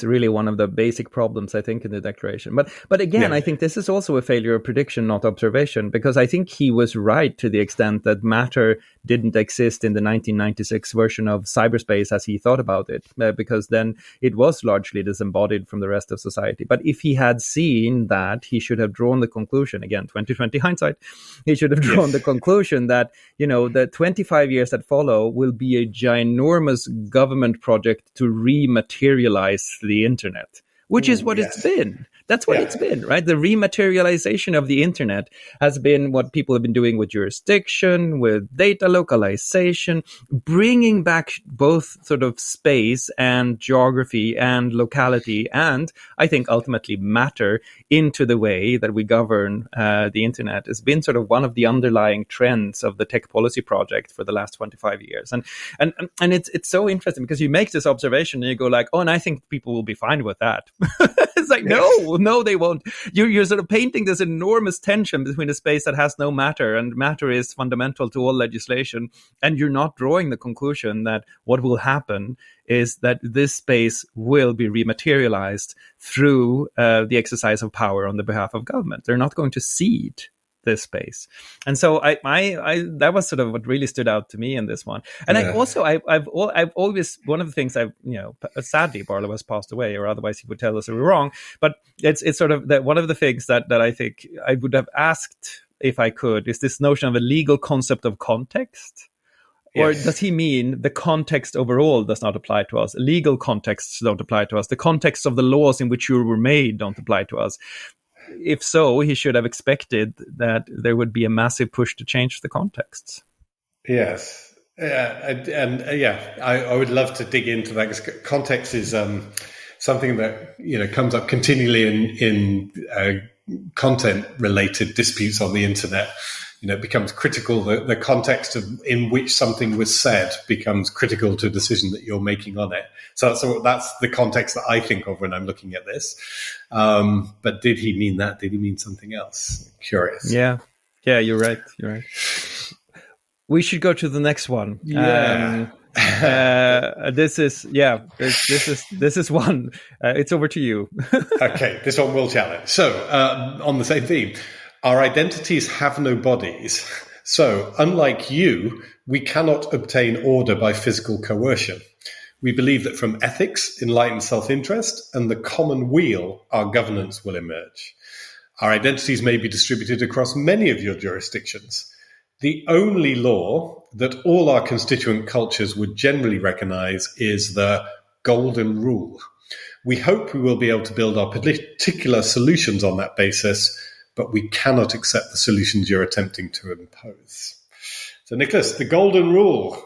really one of the basic problems, I think, in the Declaration. But again, I think this is also a failure of prediction, not observation, because I think he was right to the extent that matter didn't exist in the 1996 version of Cyberspace as he thought about it, because then it was largely disembodied from the rest of society. But if he had seen that, he should have drawn the conclusion, again, 2020 hindsight, he should have drawn the conclusion that, the 25 years that follow will be a ginormous government project to rematerialize the internet, which is what it's been. That's what it's been, right? The rematerialization of the internet has been what people have been doing with jurisdiction, with data localization, bringing back both sort of space and geography and locality, and I think ultimately matter into the way that we govern the internet has been sort of one of the underlying trends of the tech policy project for the last 25 years. And it's so interesting, because you make this observation and you go like, oh, and I think people will be fine with that. It's like, no, they won't. You're sort of painting this enormous tension between a space that has no matter, and matter is fundamental to all legislation. And you're not drawing the conclusion that what will happen is that this space will be rematerialized through the exercise of power on the behalf of government. They're not going to cede this space. And so I that was sort of what really stood out to me in this one. And I've always, one of the things sadly Barlow has passed away, or otherwise he would tell us that we're wrong, but it's sort of that one of the things that I think I would have asked if I could is this notion of a legal concept of context. Or does he mean the context overall does not apply to us? Legal contexts don't apply to us. The context of the laws in which you were made don't apply to us. If so, he should have expected that there would be a massive push to change the contexts. Yes. I would love to dig into that, because context is something that comes up continually in content-related disputes on the internet. It becomes critical. The context in which something was said becomes critical to a decision that you're making on it. So that's the context that I think of when I'm looking at this. But did he mean that? Did he mean something else? Curious. Yeah, you're right. We should go to the next one. Yeah. This is one. It's over to you. Okay, this one will challenge. So on the same theme. Our identities have no bodies, So, unlike you, we cannot obtain order by physical coercion. We believe that from ethics, enlightened self-interest, and the common weal, our governance will emerge. Our identities may be distributed across many of your jurisdictions. The only law that all our constituent cultures would generally recognize is the golden rule. We hope we will be able to build our particular solutions on that basis, but we cannot accept the solutions you're attempting to impose. So, Nicklas, the golden rule,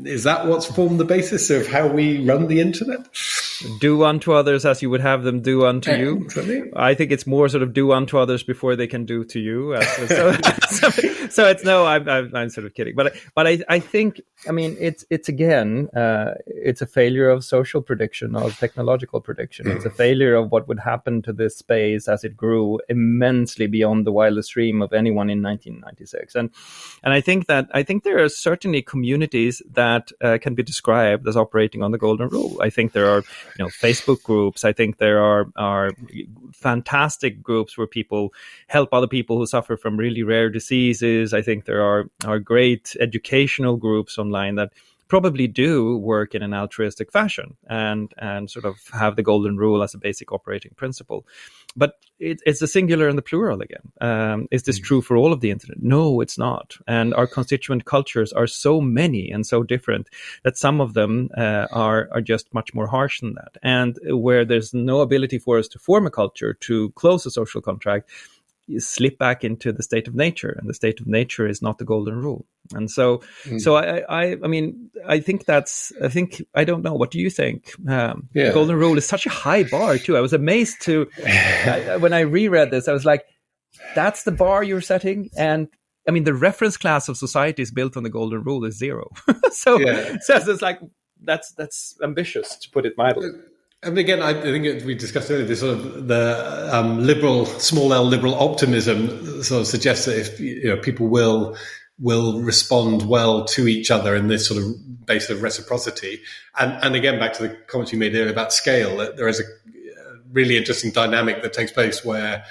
is that what's formed the basis of how we run the internet? Do unto others as you would have them do unto you. Exactly. I think it's more sort of do unto others before they can do to you. So it's no, I'm sort of kidding, but I think, I mean, it's again, it's a failure of social prediction, of technological prediction. It's a failure of what would happen to this space as it grew immensely beyond the wildest dream of anyone in 1996. And I think there are certainly communities that can be described as operating on the golden rule. I think there are, Facebook groups. I think there are fantastic groups where people help other people who suffer from really rare diseases. I think there are great educational groups online that probably do work in an altruistic fashion and sort of have the golden rule as a basic operating principle. But it's the singular and the plural again. Is this true for all of the internet? No, it's not. And our constituent cultures are so many and so different that some of them are just much more harsh than that. And where there's no ability for us to form a culture, to close a social contract, you slip back into the state of nature, and the state of nature is not the golden rule. And so I mean, I think I don't know. What do you think? The golden rule is such a high bar too. I was amazed when I reread this, I was like, that's the bar you're setting. And I mean, the reference class of society is built on the golden rule is 0. So it's like, that's ambitious, to put it mildly. And again, I think we discussed earlier, this sort of the liberal, small L liberal optimism sort of suggests that if people will respond well to each other in this sort of base of reciprocity. And again, back to the comments you made earlier about scale, that there is a really interesting dynamic that takes place where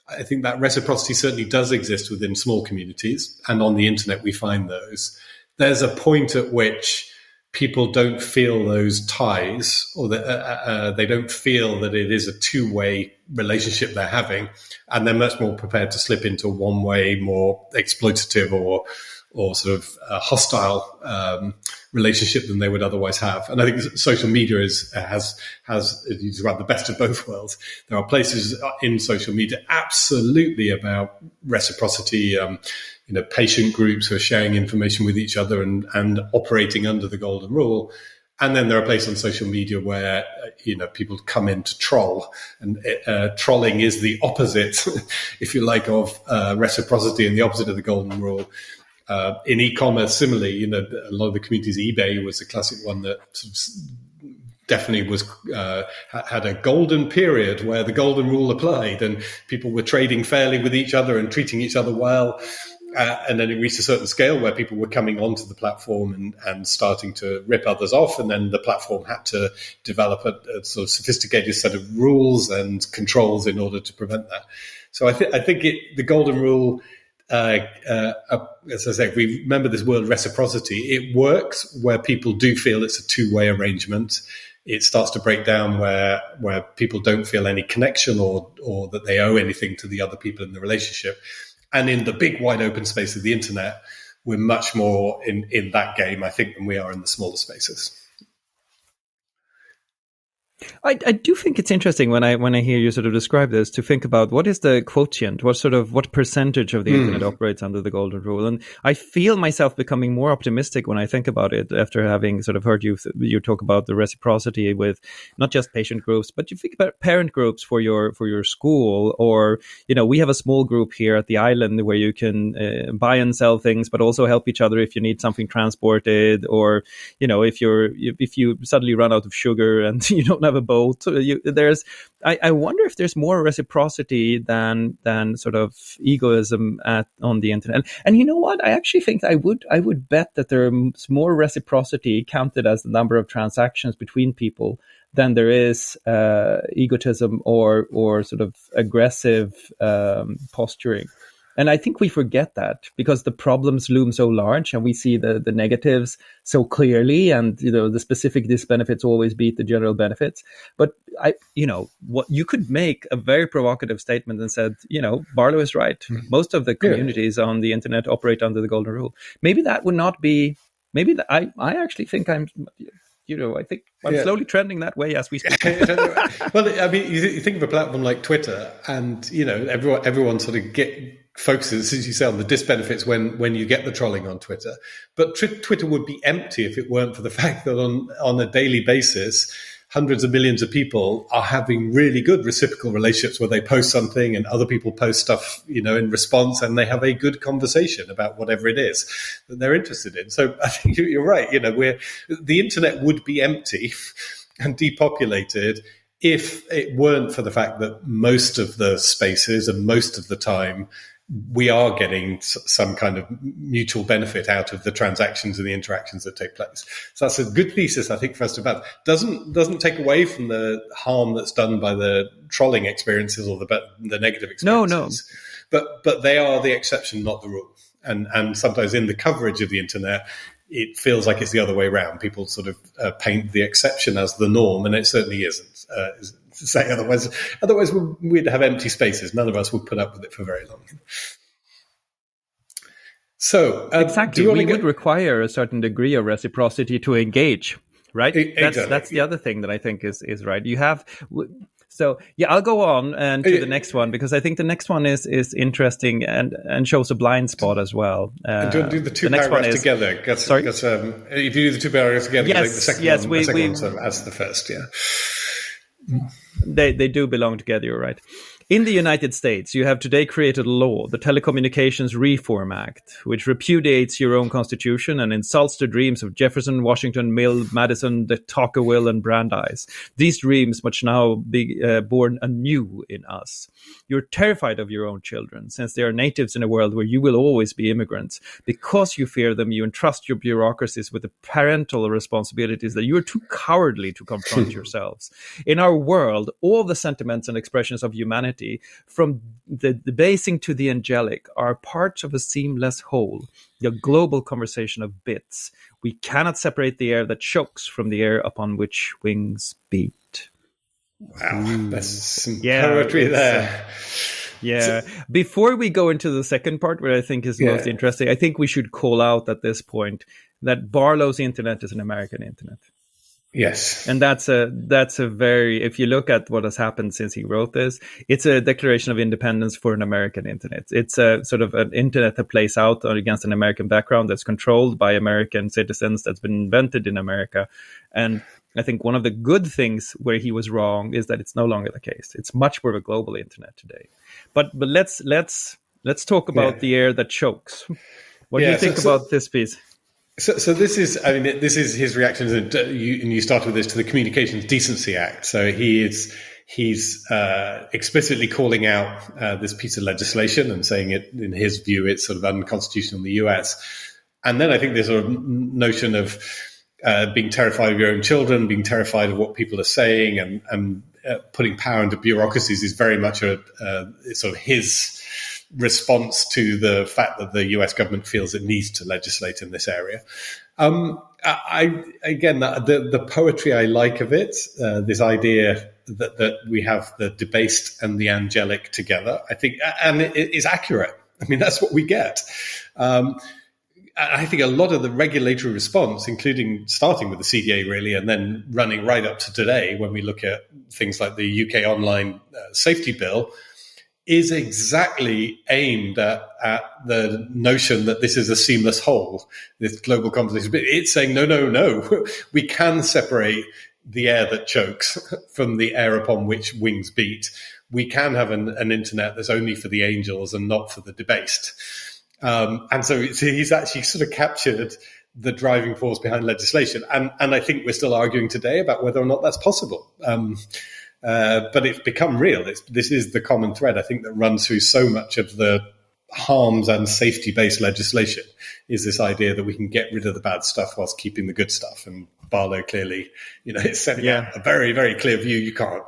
I think that reciprocity certainly does exist within small communities, and on the internet we find those. There's a point at which people don't feel those ties, or that they don't feel that it is a two-way relationship they're having, and they're much more prepared to slip into a one-way, more exploitative or sort of hostile relationship than they would otherwise have. And I think social media has you described, the best of both worlds. There are places in social media absolutely about reciprocity, patient groups who are sharing information with each other and operating under the golden rule. And then there are places on social media where, people come in to troll, and trolling is the opposite, if you like, of reciprocity and the opposite of the golden rule. In e-commerce, similarly, a lot of the communities, eBay was a classic one that sort of definitely was had a golden period where the golden rule applied, and people were trading fairly with each other and treating each other well. And then it reached a certain scale where people were coming onto the platform and starting to rip others off. And then the platform had to develop a sort of sophisticated set of rules and controls in order to prevent that. So I think the golden rule, as I say, if we remember this word reciprocity, it works where people do feel it's a two-way arrangement. It starts to break down where people don't feel any connection or that they owe anything to the other people in the relationship. And in the big, wide open space of the internet, we're much more in that game, I think, than we are in the smaller spaces. I do think it's interesting when I hear you sort of describe this, to think about what is the quotient, what percentage of the internet operates under the golden rule. And I feel myself becoming more optimistic when I think about it after having sort of heard you talk about the reciprocity with not just patient groups, but you think about parent groups for your school, or, we have a small group here at the island where you can buy and sell things, but also help each other if you need something transported, or, if you suddenly run out of sugar and you don't have a boat. I wonder if there's more reciprocity than sort of egoism on the internet. And you know what? I actually think I would bet that there's more reciprocity counted as the number of transactions between people than there is egotism or sort of aggressive posturing. And I think we forget that because the problems loom so large and we see the negatives so clearly, and the specific disbenefits always beat the general benefits. But what you could make a very provocative statement and said, Barlow is right. Most of the communities on the internet operate under the golden rule. Maybe that would not be, I actually think I think I'm slowly trending that way as we speak. Well, I mean, you think of a platform like Twitter, and everyone sort of focuses, as you say, on the disbenefits when you get the trolling on Twitter. But Twitter would be empty if it weren't for the fact that on a daily basis, hundreds of millions of people are having really good reciprocal relationships where they post something and other people post stuff, in response, and they have a good conversation about whatever it is that they're interested in. So I think you're right. The internet would be empty and depopulated if it weren't for the fact that most of the spaces and most of the time we are getting some kind of mutual benefit out of the transactions and the interactions that take place. So that's a good thesis, I think, for us to have. Doesn't take away from the harm that's done by the trolling experiences or the negative experiences. No. But they are the exception, not the rule. And sometimes in the coverage of the internet, it feels like it's the other way around. People sort of paint the exception as the norm, and it certainly isn't. Say otherwise we'd have empty spaces. None of us would put up with it for very long. So exactly, we would require a certain degree of reciprocity to engage, right? Exactly. That's the other thing that I think is right. You have. So I'll go on and to the next one, because I think the next one is interesting and shows a blind spot as well. Do you want to do the two paragraphs together? Sorry? If you do the two paragraphs together, yes, the second one sort of adds the first, yeah. They do belong together, you're right. In the United States, you have today created a law, the Telecommunications Reform Act, which repudiates your own constitution and insults the dreams of Jefferson, Washington, Mill, Madison, de Tocqueville, and Brandeis. These dreams must now be born anew in us. You're terrified of your own children, since they are natives in a world where you will always be immigrants. Because you fear them, you entrust your bureaucracies with the parental responsibilities that you are too cowardly to confront yourselves. In our world, all the sentiments and expressions of humanity, from the debasing to the angelic, are parts of a seamless whole, the global conversation of bits. We cannot separate the air that chokes from the air upon which wings beat. Wow, that's some poetry there. So, before we go into the second part, where I think is most interesting, I think we should call out at this point that Barlow's internet is an American internet. Yes. And that's a very, if you look at what has happened since he wrote this, it's a declaration of independence for an American internet. It's a sort of an internet that plays out against an American background, that's controlled by American citizens, that's been invented in America. And I think one of the good things where he was wrong is that it's no longer the case. It's much more of a global internet today. But let's talk about the air that chokes. What do you think about this piece? So this is his reaction to you started with this, to the Communications Decency Act. So he's explicitly calling out this piece of legislation and saying it, in his view, it's sort of unconstitutional in the US. And then I think there's a notion of being terrified of your own children, being terrified of what people are saying, and putting power into bureaucracies is very much a sort of his response to the fact that the US government feels it needs to legislate in this area. The poetry I like of it, this idea that we have the debased and the angelic together, I think, and it is accurate. I mean, that's what we get. I think a lot of the regulatory response, including starting with the CDA really, and then running right up to today when we look at things like the UK online safety bill, is exactly aimed at the notion that this is a seamless whole, this global conversation. But it's saying, no, we can separate the air that chokes from the air upon which wings beat. We can have an internet that's only for the angels and not for the debased. And so he's actually sort of captured the driving force behind legislation. And I think we're still arguing today about whether or not that's possible. But it's become real. This is the common thread, I think, that runs through so much of the harms and safety-based legislation, is this idea that we can get rid of the bad stuff whilst keeping the good stuff. And Barlow clearly, is setting out a very, very clear view. You can't.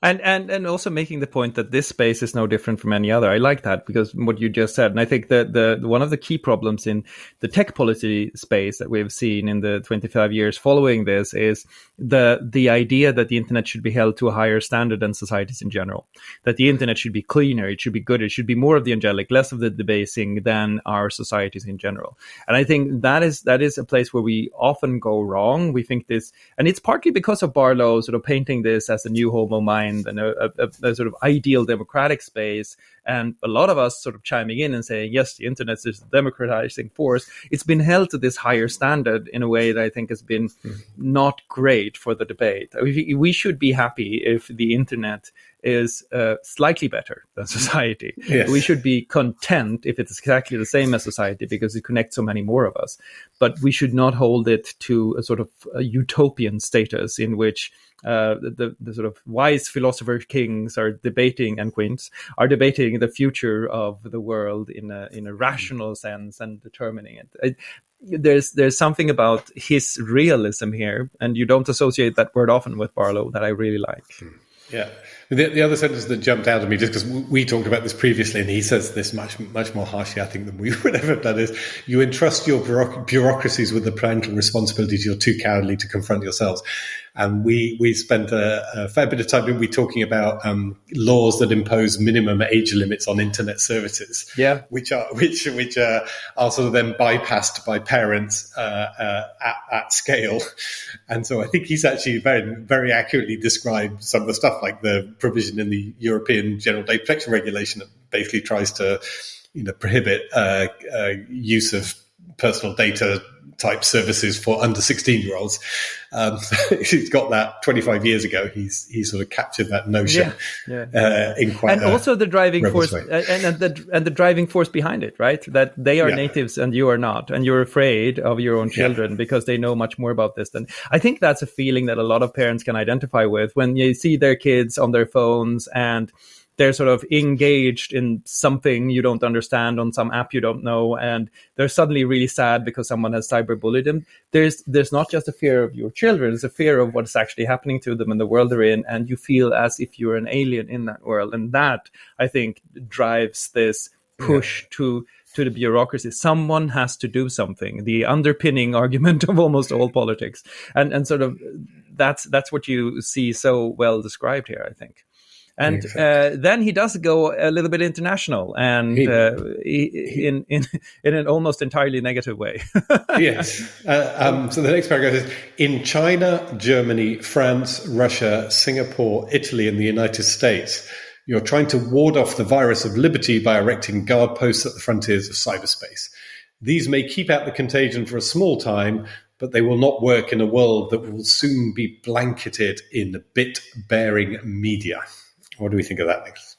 And also making the point that this space is no different from any other. I like that, because what you just said, and I think that the one of the key problems in the tech policy space that we've seen in the 25 years following this is the idea that the internet should be held to a higher standard than societies in general. That the internet should be cleaner, it should be good, it should be more of the angelic, less of the debasing than our societies in general. And I think that is a place where we often go wrong. We think this, and it's partly because of Barlow sort of painting this as a new homo mind and a sort of ideal democratic space, and a lot of us sort of chiming in and saying, yes, the internet is a democratizing force. It's been held to this higher standard in a way that I think has been not great for the debate. We should be happy if the internet is slightly better than society. Yes. We should be content if it's exactly the same as society, because it connects so many more of us. But we should not hold it to a sort of a utopian status in which the sort of wise philosopher kings are debating, and queens are debating the future of the world in a rational sense and determining it. There's something about his realism here, and you don't associate that word often with Barlow, that I really like. Yeah. The other sentence that jumped out at me, just because we talked about this previously, and he says this much more harshly, I think, than we would ever have done, is you entrust your bureaucracies with the parental responsibilities. You're too cowardly to confront yourselves. And we spent a fair bit of time, didn't we, talking about laws that impose minimum age limits on internet services, which are sort of then bypassed by parents at scale. And so I think he's actually very, very accurately described some of the stuff, like the provision in the European General Data Protection Regulation that basically tries to, prohibit use of personal data type services for under 16-year-olds. He's got that 25 years ago. He's sort of captured that notion in quite and also the driving force way. and the driving force behind it, right? That they are natives and you are not, and you're afraid of your own children because they know much more about this than. I think that's a feeling that a lot of parents can identify with when you see their kids on their phones and they're sort of engaged in something you don't understand on some app you don't know, and they're suddenly really sad because someone has cyberbullied them. There's not just a fear of your children, it's a fear of what's actually happening to them in the world they're in, and you feel as if you're an alien in that world. And that, I think, drives this push to the bureaucracy. Someone has to do something. The underpinning argument of almost all politics. And sort of that's what you see so well described here, I think. And then he does go a little bit international, and in an almost entirely negative way. Yes. So the next paragraph is, in China, Germany, France, Russia, Singapore, Italy, and the United States, you're trying to ward off the virus of liberty by erecting guard posts at the frontiers of cyberspace. These may keep out the contagion for a small time, but they will not work in a world that will soon be blanketed in bit-bearing media. What do we think of that, Nicklas?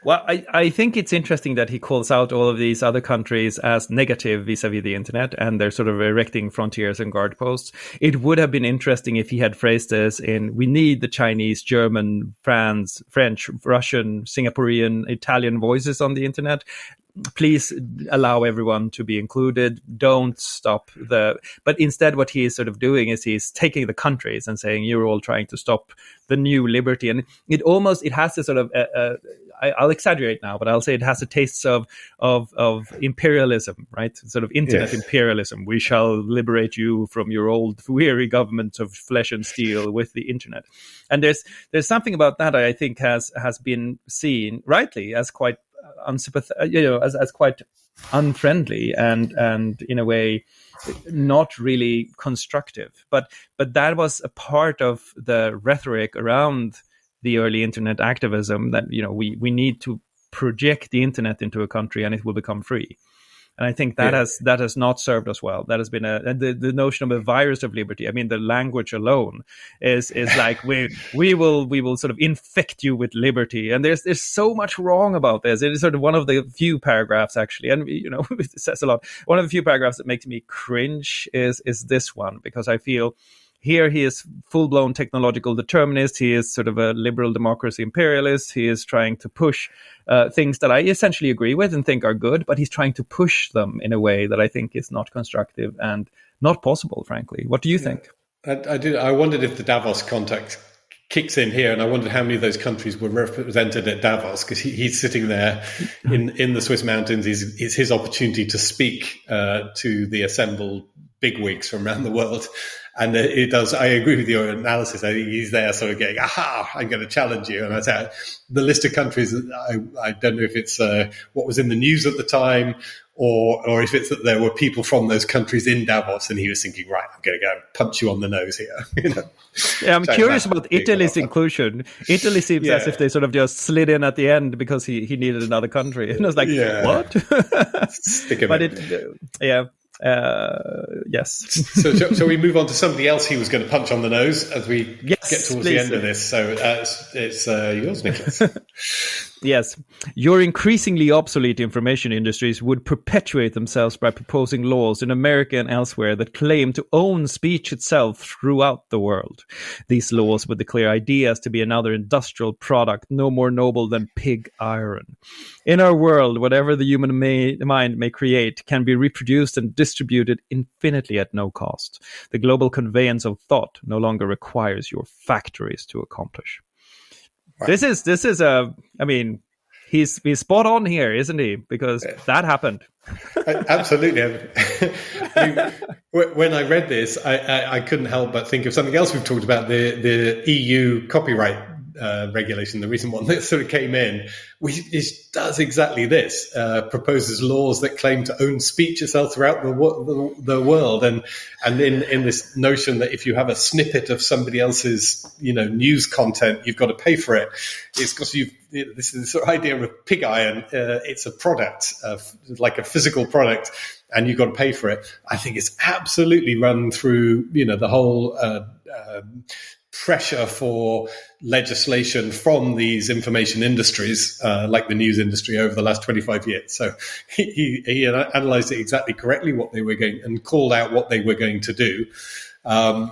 Well, I think it's interesting that he calls out all of these other countries as negative vis-a-vis the internet, and they're sort of erecting frontiers and guard posts. It would have been interesting if he had phrased this in, we need the Chinese, German, French, Russian, Singaporean, Italian voices on the internet. Please allow everyone to be included. Don't stop but instead what he is sort of doing is he's taking the countries and saying, you're all trying to stop the new liberty. And it has this sort of, I'll exaggerate now, but I'll say it has a taste of imperialism, right? Sort of internet imperialism. We shall liberate you from your old weary government of flesh and steel with the internet. And there's something about that I think has been seen rightly as quite as quite unfriendly and in a way not really constructive. But that was a part of the rhetoric around the early internet activism, that we need to project the internet into a country and it will become free. And I think that has not served us well. That has been the notion of a virus of liberty. I mean, the language alone is like we will sort of infect you with liberty. And there's so much wrong about this. It is sort of one of the few paragraphs, actually, and it says a lot. One of the few paragraphs that makes me cringe is this one, because I feel here he is full-blown technological determinist. He is sort of a liberal democracy imperialist. He is trying to push things that I essentially agree with and think are good, but he's trying to push them in a way that I think is not constructive and not possible, frankly. What do you think? I wondered if the Davos context kicks in here, and I wondered how many of those countries were represented at Davos, because he's sitting there in the Swiss mountains. It's his opportunity to speak to the assembled bigwigs from around the world. And it does. I agree with your analysis. I think he's there sort of going, aha, I'm going to challenge you. And I say the list of countries, I don't know if it's what was in the news at the time, or if it's that there were people from those countries in Davos, and he was thinking, right, I'm going to go and punch you on the nose here. Yeah, I'm curious about Italy's inclusion. Italy seems as if they sort of just slid in at the end because he needed another country. And I was like, what? Stick but yes. So shall we move on to somebody else he was going to punch on the nose as we get towards the end of this? So it's yours, Nicklas. Yes. Your increasingly obsolete information industries would perpetuate themselves by proposing laws in America and elsewhere that claim to own speech itself throughout the world. These laws would declare ideas to be another industrial product no more noble than pig iron. In our world, whatever the human mind may create can be reproduced and distributed infinitely at no cost. The global conveyance of thought no longer requires your factories to accomplish. Right. This is I mean, he's spot on here, isn't he? Because that happened. Absolutely. When I read this, I couldn't help but think of something else we've talked about, the EU copyright regulation, the recent one that sort of came in, which does exactly this, proposes laws that claim to own speech itself throughout the world, and in this notion that if you have a snippet of somebody else's news content, you've got to pay for it. It's because this is the sort of idea of pig iron. It's a product, like a physical product, and you've got to pay for it. I think it's absolutely run through the whole pressure for legislation from these information industries, like the news industry, over the last 25 years. So he analysed it exactly correctly, what they were going, and called out what they were going to do. Does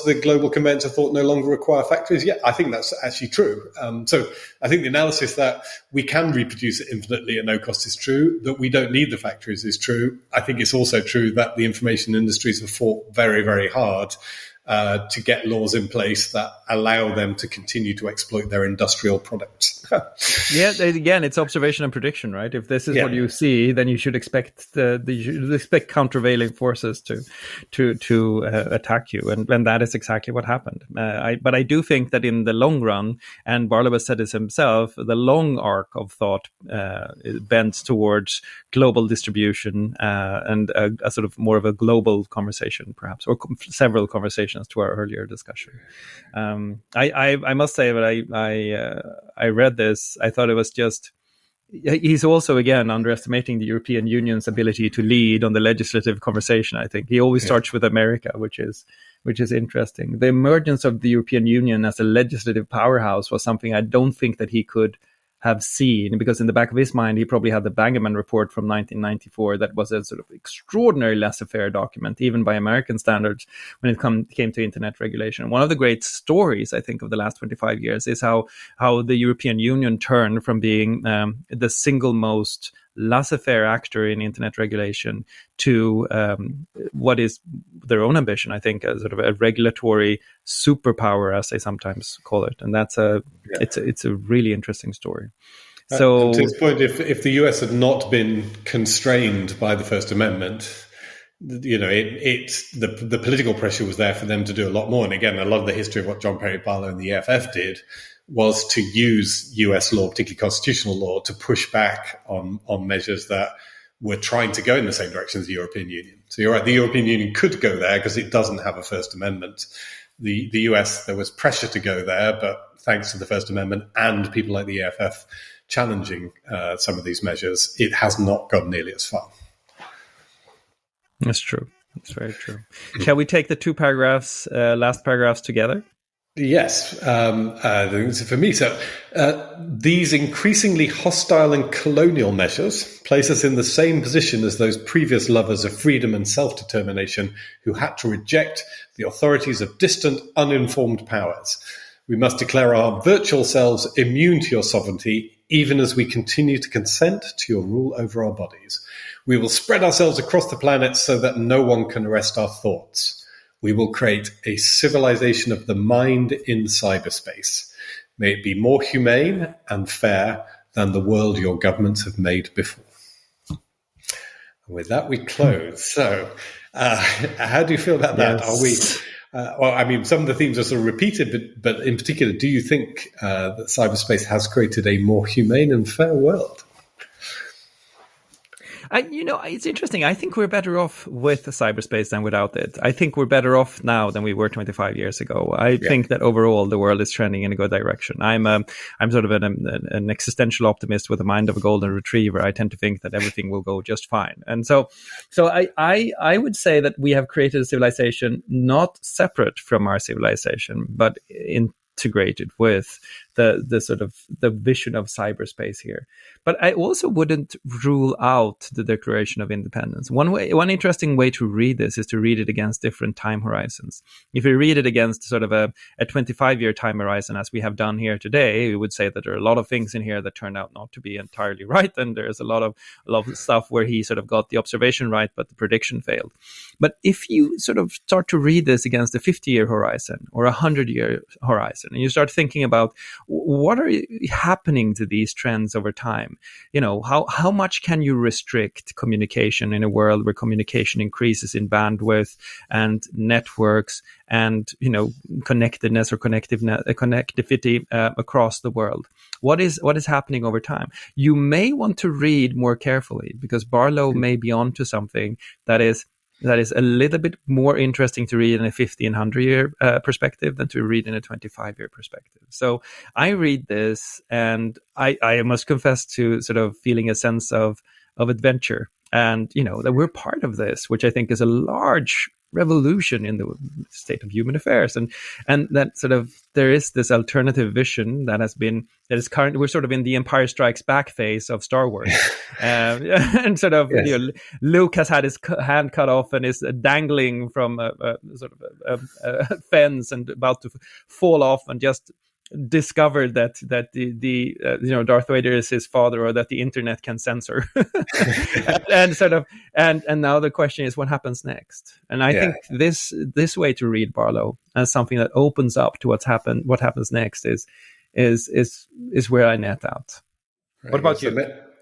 the global conveyance of thought no longer require factories? Yeah, I think that's actually true. So I think the analysis that we can reproduce it infinitely at no cost is true, that we don't need the factories is true. I think it's also true that the information industries have fought very, very hard to get laws in place that allow them to continue to exploit their industrial products. Yeah, again, it's observation and prediction, right? If this is what you see, then you should expect countervailing forces to attack you, and that is exactly what happened. But I do think that in the long run, and Barlow has said this himself, the long arc of thought bends towards global distribution and a sort of more of a global conversation, perhaps, or several conversations to our earlier discussion. I must say that I read this. I thought it was just, he's also, again, underestimating the European Union's ability to lead on the legislative conversation. I think he always starts with America, which is interesting. The emergence of the European Union as a legislative powerhouse was something I don't think that he could have seen, because in the back of his mind, he probably had the Bangaman report from 1994 that was a sort of extraordinary laissez-faire document, even by American standards, when it came to internet regulation. One of the great stories, I think, of the last 25 years is how the European Union turned from being the single most laissez-faire actor in internet regulation to what is their own ambition, I think, as sort of a regulatory superpower, as they sometimes call it. And that's it's a really interesting story. So to this point, if the US had not been constrained by the First Amendment, the political pressure was there for them to do a lot more. And again, a lot of the history of what John Perry Barlow and the EFF did was to use US law, particularly constitutional law, to push back on measures that were trying to go in the same direction as the European Union. So you're right, the European Union could go there because it doesn't have a First Amendment. The US, there was pressure to go there, but thanks to the First Amendment and people like the EFF challenging some of these measures, it has not gone nearly as far. That's true. That's very true. Shall we take the two paragraphs, last paragraphs together? Yes, for me. So these increasingly hostile and colonial measures place us in the same position as those previous lovers of freedom and self-determination who had to reject the authorities of distant, uninformed powers. We must declare our virtual selves immune to your sovereignty, even as we continue to consent to your rule over our bodies. We will spread ourselves across the planet so that no one can arrest our thoughts. We will create a civilization of the mind in cyberspace. May it be more humane and fair than the world your governments have made before. And with that, we close. So, how do you feel about that? Are we? Well, I mean, some of the themes are sort of repeated, but in particular, do you think that cyberspace has created a more humane and fair world? It's interesting. I think we're better off with cyberspace than without it. I think we're better off now than we were 25 years ago. I think that overall the world is trending in a good direction. I'm sort of an existential optimist with the mind of a golden retriever. I tend to think that everything will go just fine. And so I would say that we have created a civilization not separate from our civilization, but integrated with the sort of the vision of cyberspace here. But I also wouldn't rule out the Declaration of Independence. One interesting way to read this is to read it against different time horizons. If you read it against sort of a 25-year time horizon, as we have done here today, we would say that there are a lot of things in here that turned out not to be entirely right, and there's a lot of stuff where he sort of got the observation right, but the prediction failed. But if you sort of start to read this against a 50-year horizon or a 100-year horizon, and you start thinking about what are happening to these trends over time, how much can you restrict communication in a world where communication increases in bandwidth and networks and connectedness or connectivity across the world? What is happening over time? You may want to read more carefully, because Barlow may be onto something that is a little bit more interesting to read in a 50 and 100-year perspective than to read in a 25-year perspective. So I read this, and I must confess to sort of feeling a sense of adventure, and that we're part of this, which I think is a large revolution in the state of human affairs, and that sort of there is this alternative vision that is current. We're sort of in the Empire Strikes Back phase of Star Wars, and sort of Luke has had his hand cut off and is dangling from a fence and about to fall off, and just discovered that the Darth Vader is his father, or that the internet can censor, and now the question is, what happens next? And I think this way to read Barlow as something that opens up to what happens next is where I net out. Right. What about you?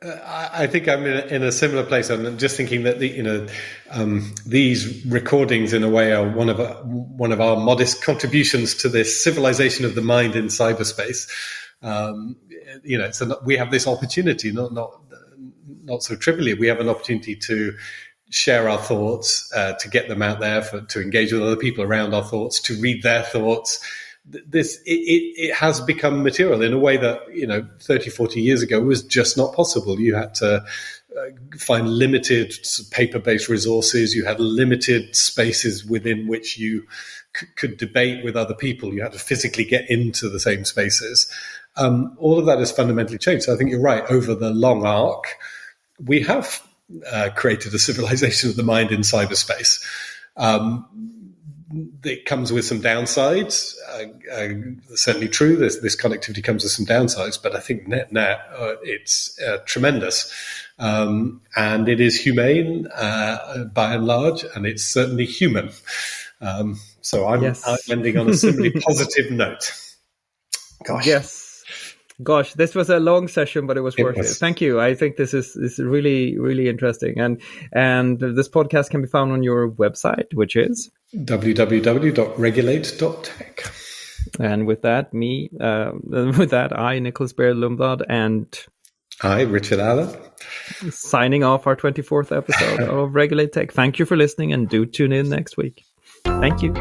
I think I'm in a similar place. I'm just thinking that these recordings, in a way, are one of our modest contributions to this civilization of the mind in cyberspace. So we have this opportunity, not so trivially. We have an opportunity to share our thoughts, to get them out there, to engage with other people around our thoughts, to read their thoughts. It has become material in a way that 30, 40 years ago was just not possible. You had to find limited paper-based resources. You had limited spaces within which you could debate with other people. You had to physically get into the same spaces. All of that has fundamentally changed. So I think you're right. Over the long arc, we have created a civilization of the mind in cyberspace. It comes with some downsides. Certainly true. This connectivity comes with some downsides, but I think net, it's tremendous. And it is humane by and large, and it's certainly human. So I'm ending on a similarly positive note. Gosh. Yes. Gosh, this was a long session, but it was worth it. Thank you. I think this is really, really interesting. And this podcast can be found on your website, which is www.regulate.tech. And with that, I, Nicklas Berild Lundblad, and I, Richard Allan, signing off our 24th episode of Regulate Tech. Thank you for listening, and do tune in next week. Thank you.